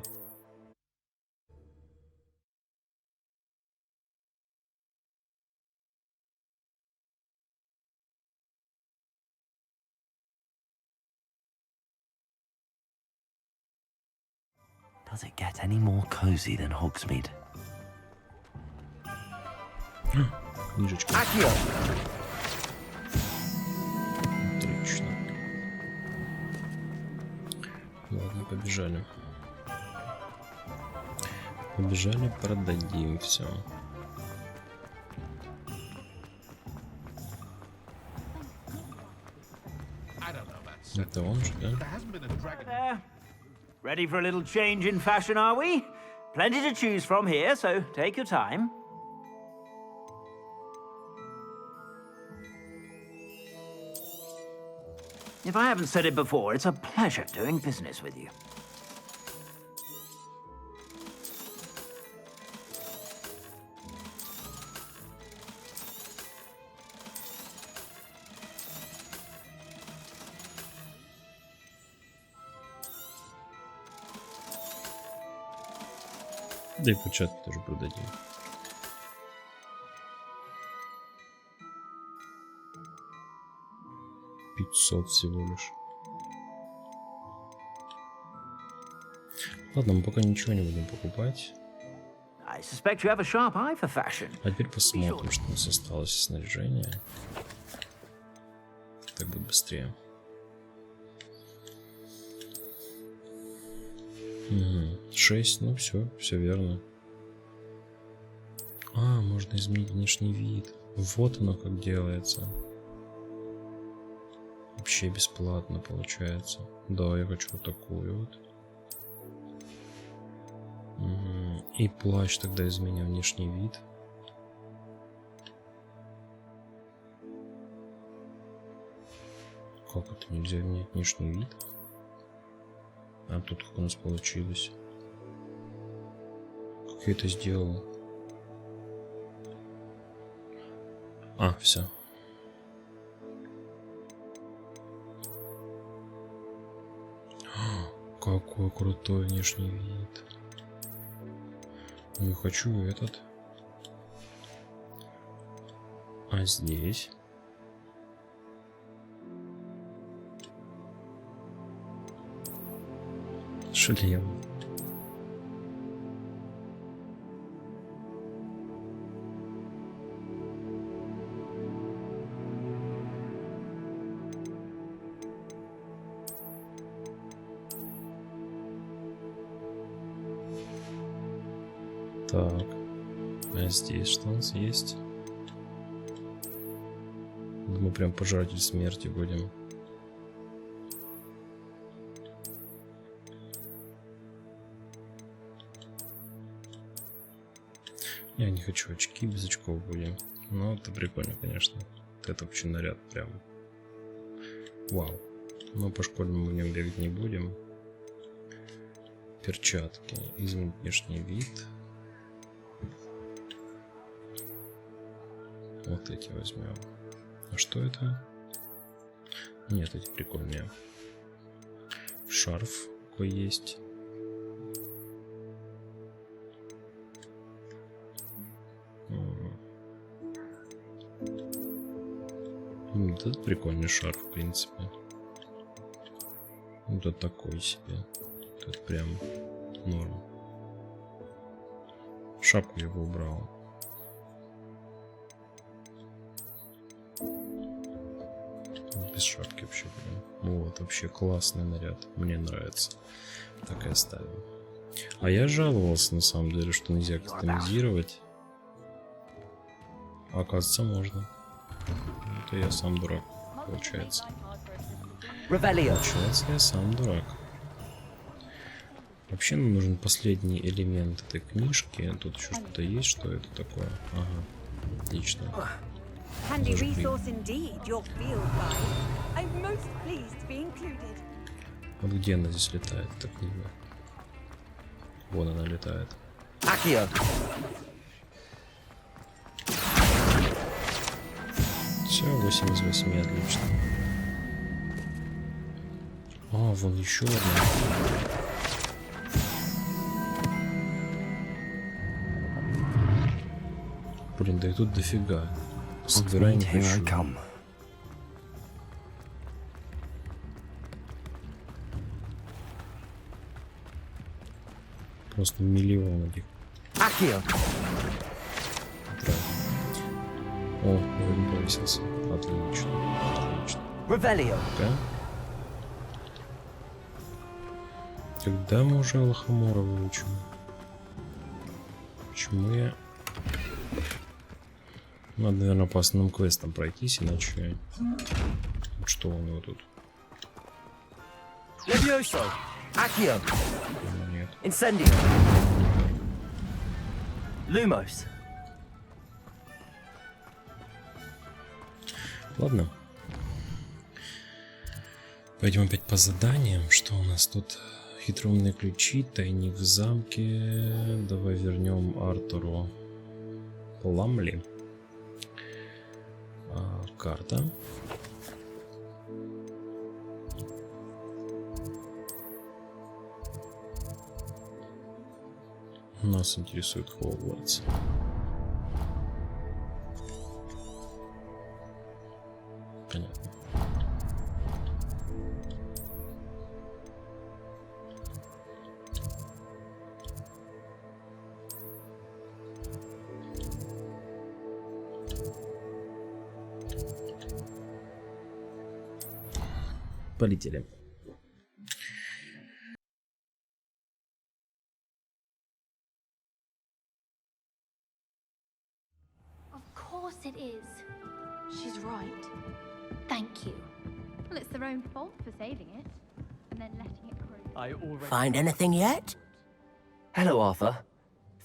Does it get any more cozy than Hogsmeade? Книжечка. Отлично. Ладно, побежали. Побежали, продадим все. Это он же, да? Ready for a little change in fashion, are we? Plenty to choose from here, so take your time. If I haven't said it before, it's a pleasure doing business with you. Да и початки тоже продадим. $500 всего лишь. Ладно, мы пока ничего не будем покупать. I suspect you have a sharp eye for fashion. А теперь посмотрим, что у нас осталось из снаряжения. Так будет быстрее. 6, ну все верно. А, можно изменить внешний вид. Вот оно как делается. Вообще бесплатно получается. Да, я хочу вот такую вот. И плащ тогда изменим внешний вид. Как это нельзя менять внешний вид? А тут как у нас получилось? Как я это сделал? А, все. Какой крутой внешний вид. Не хочу этот. А здесь? Шлем. Так, а здесь что у нас есть? Мы прям пожиратель смерти будем. Я не хочу очки, без очков будем. Но это прикольно, конечно. Это вообще наряд прям. Вау. Но по школьному в нем бегать не будем. Перчатки. Изменить внешний вид. Вот эти возьмем. А что это? Нет, эти прикольные. Шарф какой есть. Вот этот прикольный шарф, в принципе. Вот это такой себе. Тут прям норм. Шапку я бы убрал. Без шапки вообще прям. Вот, вообще классный наряд. Мне нравится. Так и оставим. А я жаловался на самом деле, что нельзя кастомизировать. А оказывается, можно. Это я сам дурак, получается. Получается, я сам дурак. Вообще нам нужен последний элемент этой книжки. Тут еще что-то есть. Что это такое? Ага, отлично. Вот где она здесь летает, эта книга? Вон она летает. Все, 8 из 8, отлично. А, вон еще одна. Блин, да и тут дофига. Собираем еще. Просто миллион этих. О, Варим повесился. Отлично. Отлично. Когда мы уже Лохомора выучим? Почему я... Надо, наверное, по основным квестам пройтись, иначе... Что у него тут? Нет. Ладно. Пойдем опять по заданиям. Что у нас тут? Хитроумные ключи, тайник в замке. Давай вернем Артуру Пламли. Карта. Нас интересует Хогвартс. Понятно. Полетели. course it is. She's right. Thank you. Well, it's their own fault for saving it and then letting it grow. Find anything yet? Hello, Arthur.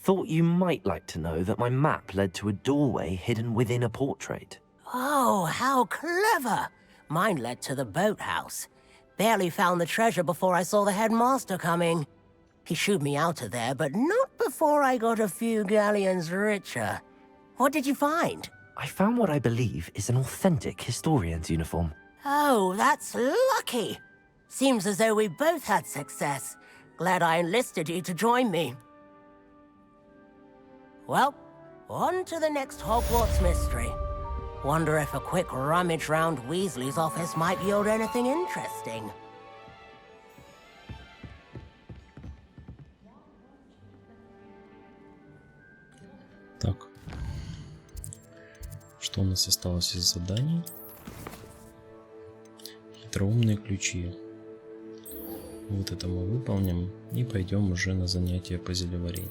Thought you might like to know that my map led to a doorway hidden within a portrait. Oh, how clever! Mine led to the boathouse. Barely found the treasure before I saw the headmaster coming. He shooed me out of there, but not before I got a few galleons richer. What did you find? I found what I believe is an authentic historian's uniform. Oh, that's lucky. Seems as though we both had success. Glad I enlisted you to join me. Well, on to the next Hogwarts mystery. Wonder if a quick rummage round Weasley's office might yield anything interesting. Так. Что у нас осталось из заданий? Хитроумные ключи. Вот это мы выполним и пойдем уже на занятия по зельеварению.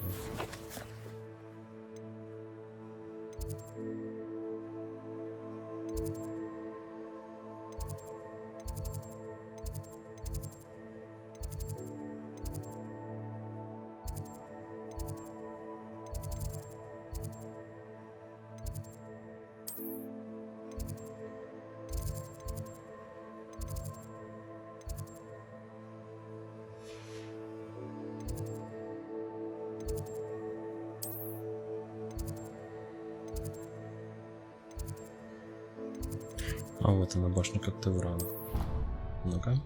А вот она, башня Коктеврана. Ну-ка.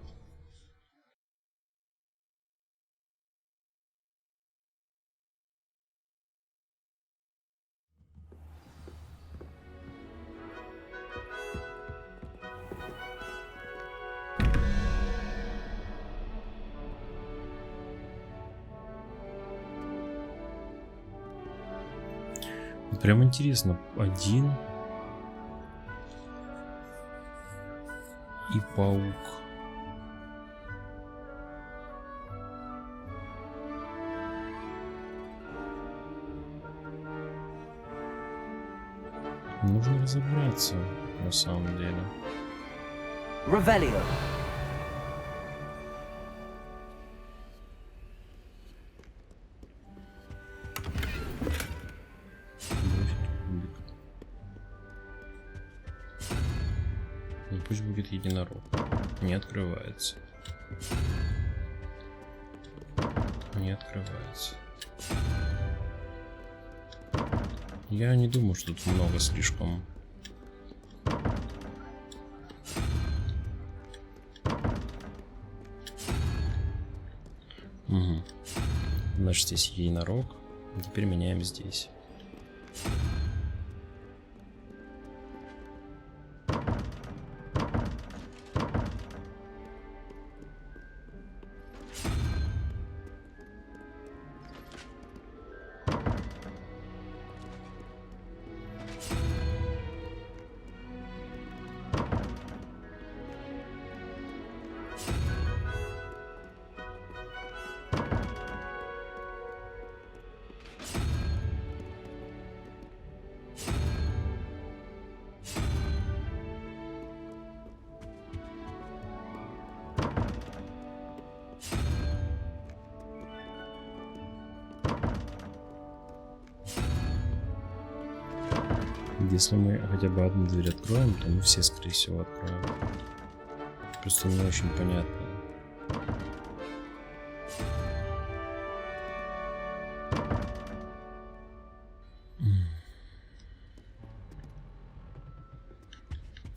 Прям интересно, один и паук. Нужно разобраться на самом деле. Revelio. Пусть будет единорог. Не открывается. Не открывается. Я не думаю, что тут много слишком. Угу. Значит, здесь единорог. Теперь меняем здесь. Если мы хотя бы одну дверь откроем, то мы все, скорее всего, откроем. Просто не очень понятно.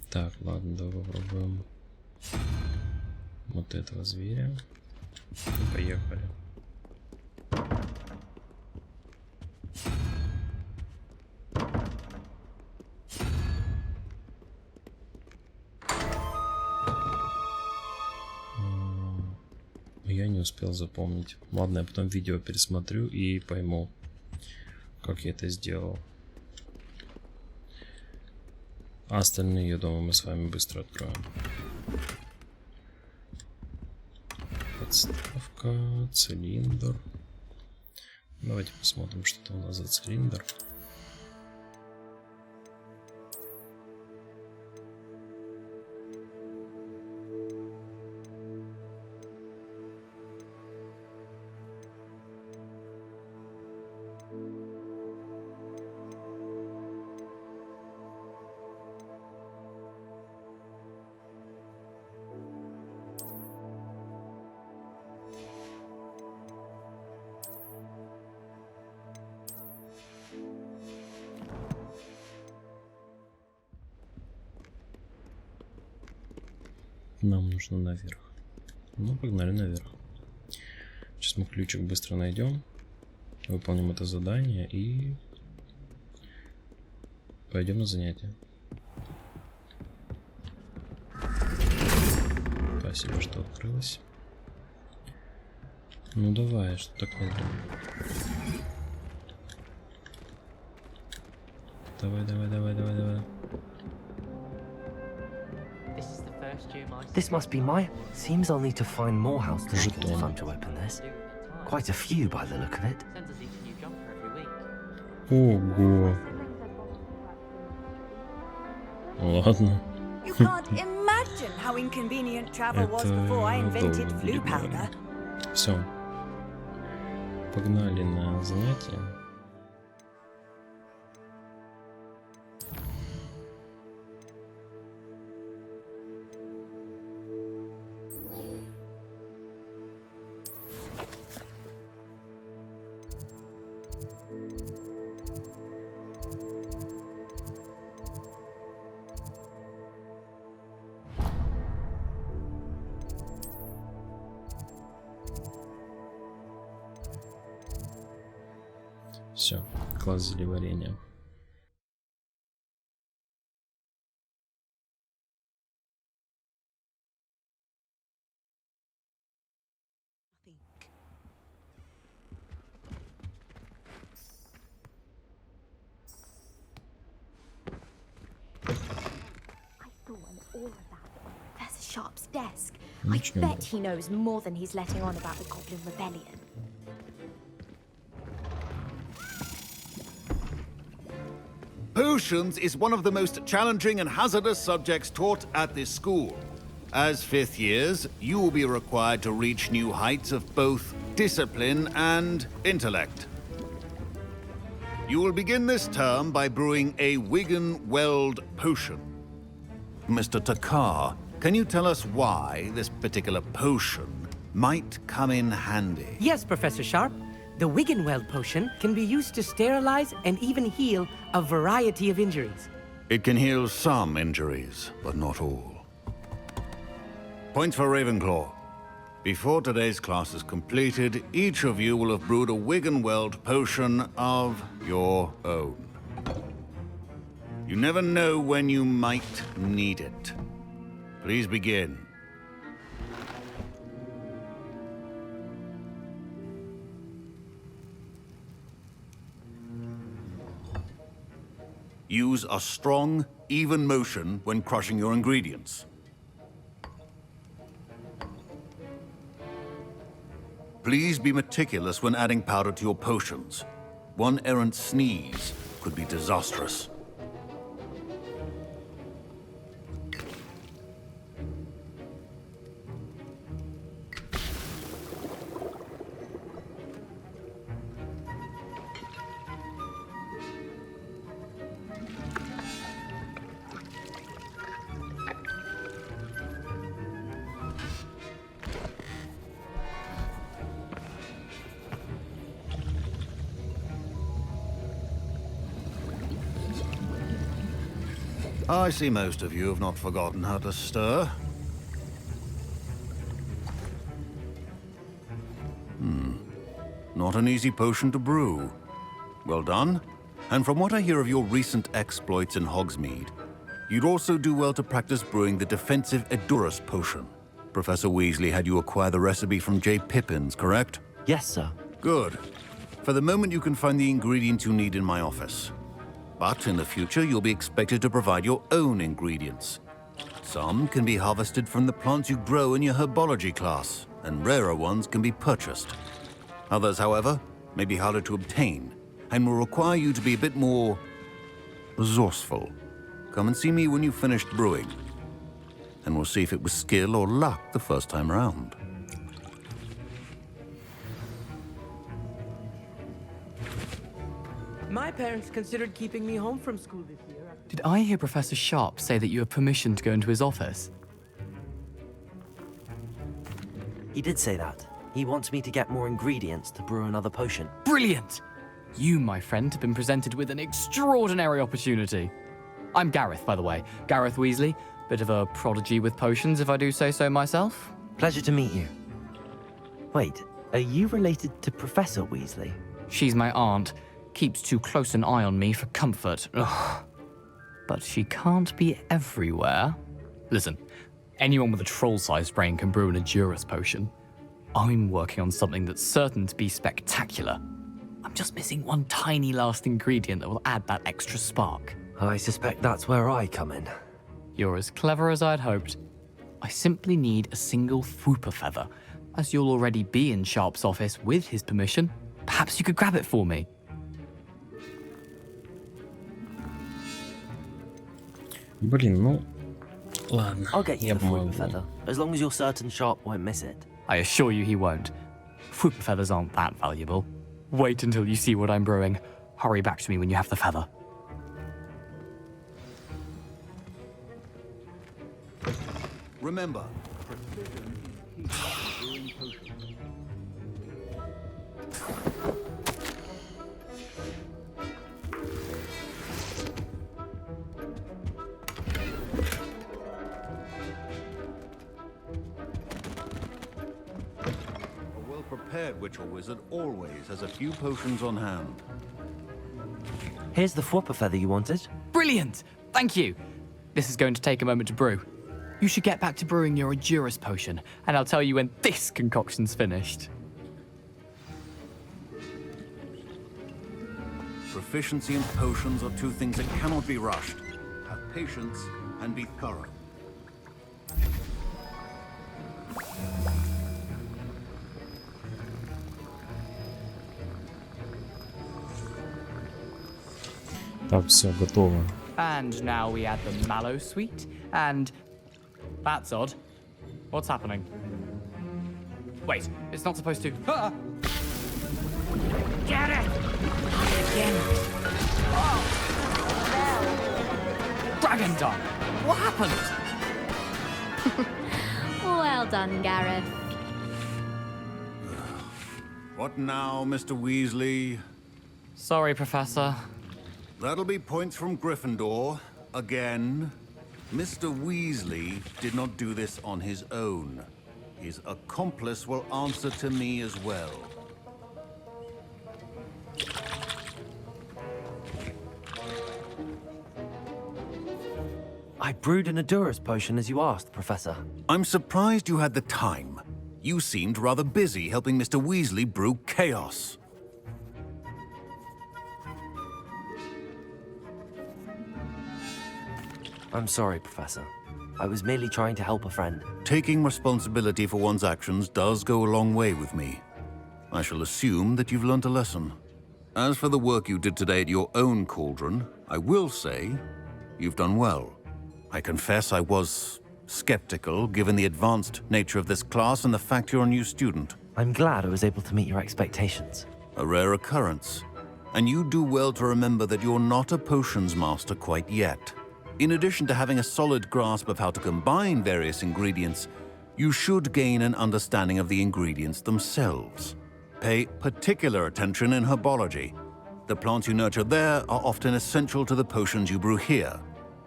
Так, ладно, давай попробуем вот этого зверя. И поехали. Я не успел запомнить. Ладно, я потом видео пересмотрю и пойму, как я это сделал. А остальные, я думаю, мы с вами быстро откроем. Подставка, цилиндр. Давайте посмотрим, что это у нас за цилиндр. Нам нужно наверх. Ну, погнали наверх. Сейчас мы ключик быстро найдем. Выполним это задание и пойдем на занятия. Спасибо, что открылось. Ну давай, что так не думаю. Давай. This must be my... Seems I'll need to find more house tokens if I'm to open this. Quite a few by the look of it. Ого. Ладно. You can't imagine how inconvenient travel was before I invented flu powder. Все. Погнали на занятия. Все, класс зельеварения. Professor Sharp's desk. I bet he knows more than he's letting on about the Goblin Rebellion. Potions is one of the most challenging and hazardous subjects taught at this school. As fifth years, you will be required to reach new heights of both discipline and intellect. You will begin this term by brewing a Wiggen-Weld potion. Mr. Takar, can you tell us why this particular potion might come in handy? Yes, Professor Sharp. The Wiggen-Weld potion can be used to sterilize and even heal a variety of injuries. It can heal some injuries, but not all. Point for Ravenclaw. Before today's class is completed, each of you will have brewed a Wiggen-Weld potion of your own. You never know when you might need it. Please begin. Use a strong, even motion when crushing your ingredients. Please be meticulous when adding powder to your potions. One errant sneeze could be disastrous. I see most of you have not forgotten how to stir. Not an easy potion to brew. Well done. And from what I hear of your recent exploits in Hogsmeade, you'd also do well to practice brewing the defensive Edurus potion. Professor Weasley had you acquire the recipe from J. Pippins, correct? Yes, sir. Good. For the moment, you can find the ingredients you need in my office. But in the future, you'll be expected to provide your own ingredients. Some can be harvested from the plants you grow in your herbology class, and rarer ones can be purchased. Others, however, may be harder to obtain, and will require you to be a bit more resourceful. Come and see me when you've finished brewing, and we'll see if it was skill or luck the first time around. My parents considered keeping me home from school this year. Did I hear Professor Sharp say that you have permission to go into his office? He did say that. He wants me to get more ingredients to brew another potion. Brilliant! You, my friend, have been presented with an extraordinary opportunity. I'm Gareth, by the way, Gareth Weasley, Bit of a prodigy with potions, if I do say so myself. Pleasure to meet you. Wait, are you related to Professor Weasley? She's my aunt. Keeps too close an eye on me for comfort. Ugh. But she can't be everywhere. Listen, anyone with a troll-sized brain can brew an Edurus potion. I'm working on something that's certain to be spectacular. I'm just missing one tiny last ingredient that will add that extra spark. I suspect that's where I come in. You're as clever as I'd hoped. I simply need a single Fwooper feather. As you'll already be in Sharp's office with his permission, perhaps you could grab it for me. Блин, ну ладно. I'll get you the Fwooper feather, as long as you're certain Sharp won't miss it. I assure you he won't. Fwooper feathers aren't that valuable. Wait until you see what I'm brewing. Hurry back to me when you have the feather. Remember, a well-prepared witch or wizard always has a few potions on hand. Here's the Fwooper feather you wanted. Brilliant! Thank you. This is going to take a moment to brew. You should get back to brewing your Edurus potion, and I'll tell you when this concoction's finished. Proficiency and potions are two things that cannot be rushed. Have patience and be thorough. Так, все, готово. And now we add the mallow sweet, and... That's odd. What's happening? Wait, it's not supposed to... Ah! Get it! Again. Oh! Dragon Dung! What happened? Well done, Gareth. What now, Mr. Weasley? Sorry, Professor. That'll be points from Gryffindor. Again. Mr. Weasley did not do this on his own. His accomplice will answer to me as well. I brewed an Edurus potion as you asked, Professor. I'm surprised you had the time. You seemed rather busy helping Mr. Weasley brew chaos. I'm sorry, Professor. I was merely trying to help a friend. Taking responsibility for one's actions does go a long way with me. I shall assume that you've learnt a lesson. As for the work you did today at your own cauldron, I will say you've done well. I confess I was skeptical, given the advanced nature of this class and the fact you're a new student. I'm glad I was able to meet your expectations. A rare occurrence. And you do well to remember that you're not a potions master quite yet. In addition to having a solid grasp of how to combine various ingredients, you should gain an understanding of the ingredients themselves. Pay particular attention in herbology. The plants you nurture there are often essential to the potions you brew here.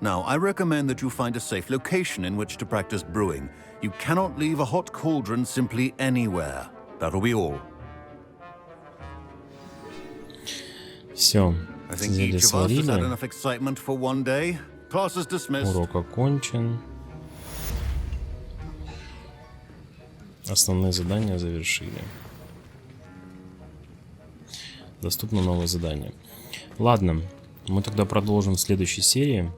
Now, I recommend that you find a safe location in which to practice brewing. You cannot leave a hot cauldron simply anywhere. That'll be all. Все, зелье сварили. Урок окончен. Основные задания завершили. Доступно новое задание. Ладно, мы тогда продолжим в следующей серии.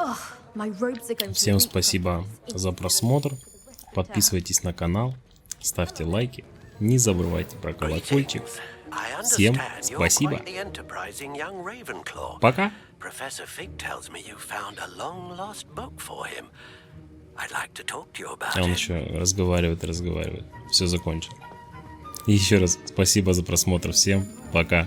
Всем спасибо за просмотр. Подписывайтесь на канал, ставьте лайки, не забывайте про колокольчик. Всем спасибо. Пока. Professor Fig tells me you found a long-lost book for him. I'd like to talk to you about it. Он еще разговаривает. Все закончил. И еще раз спасибо за просмотр. Всем пока.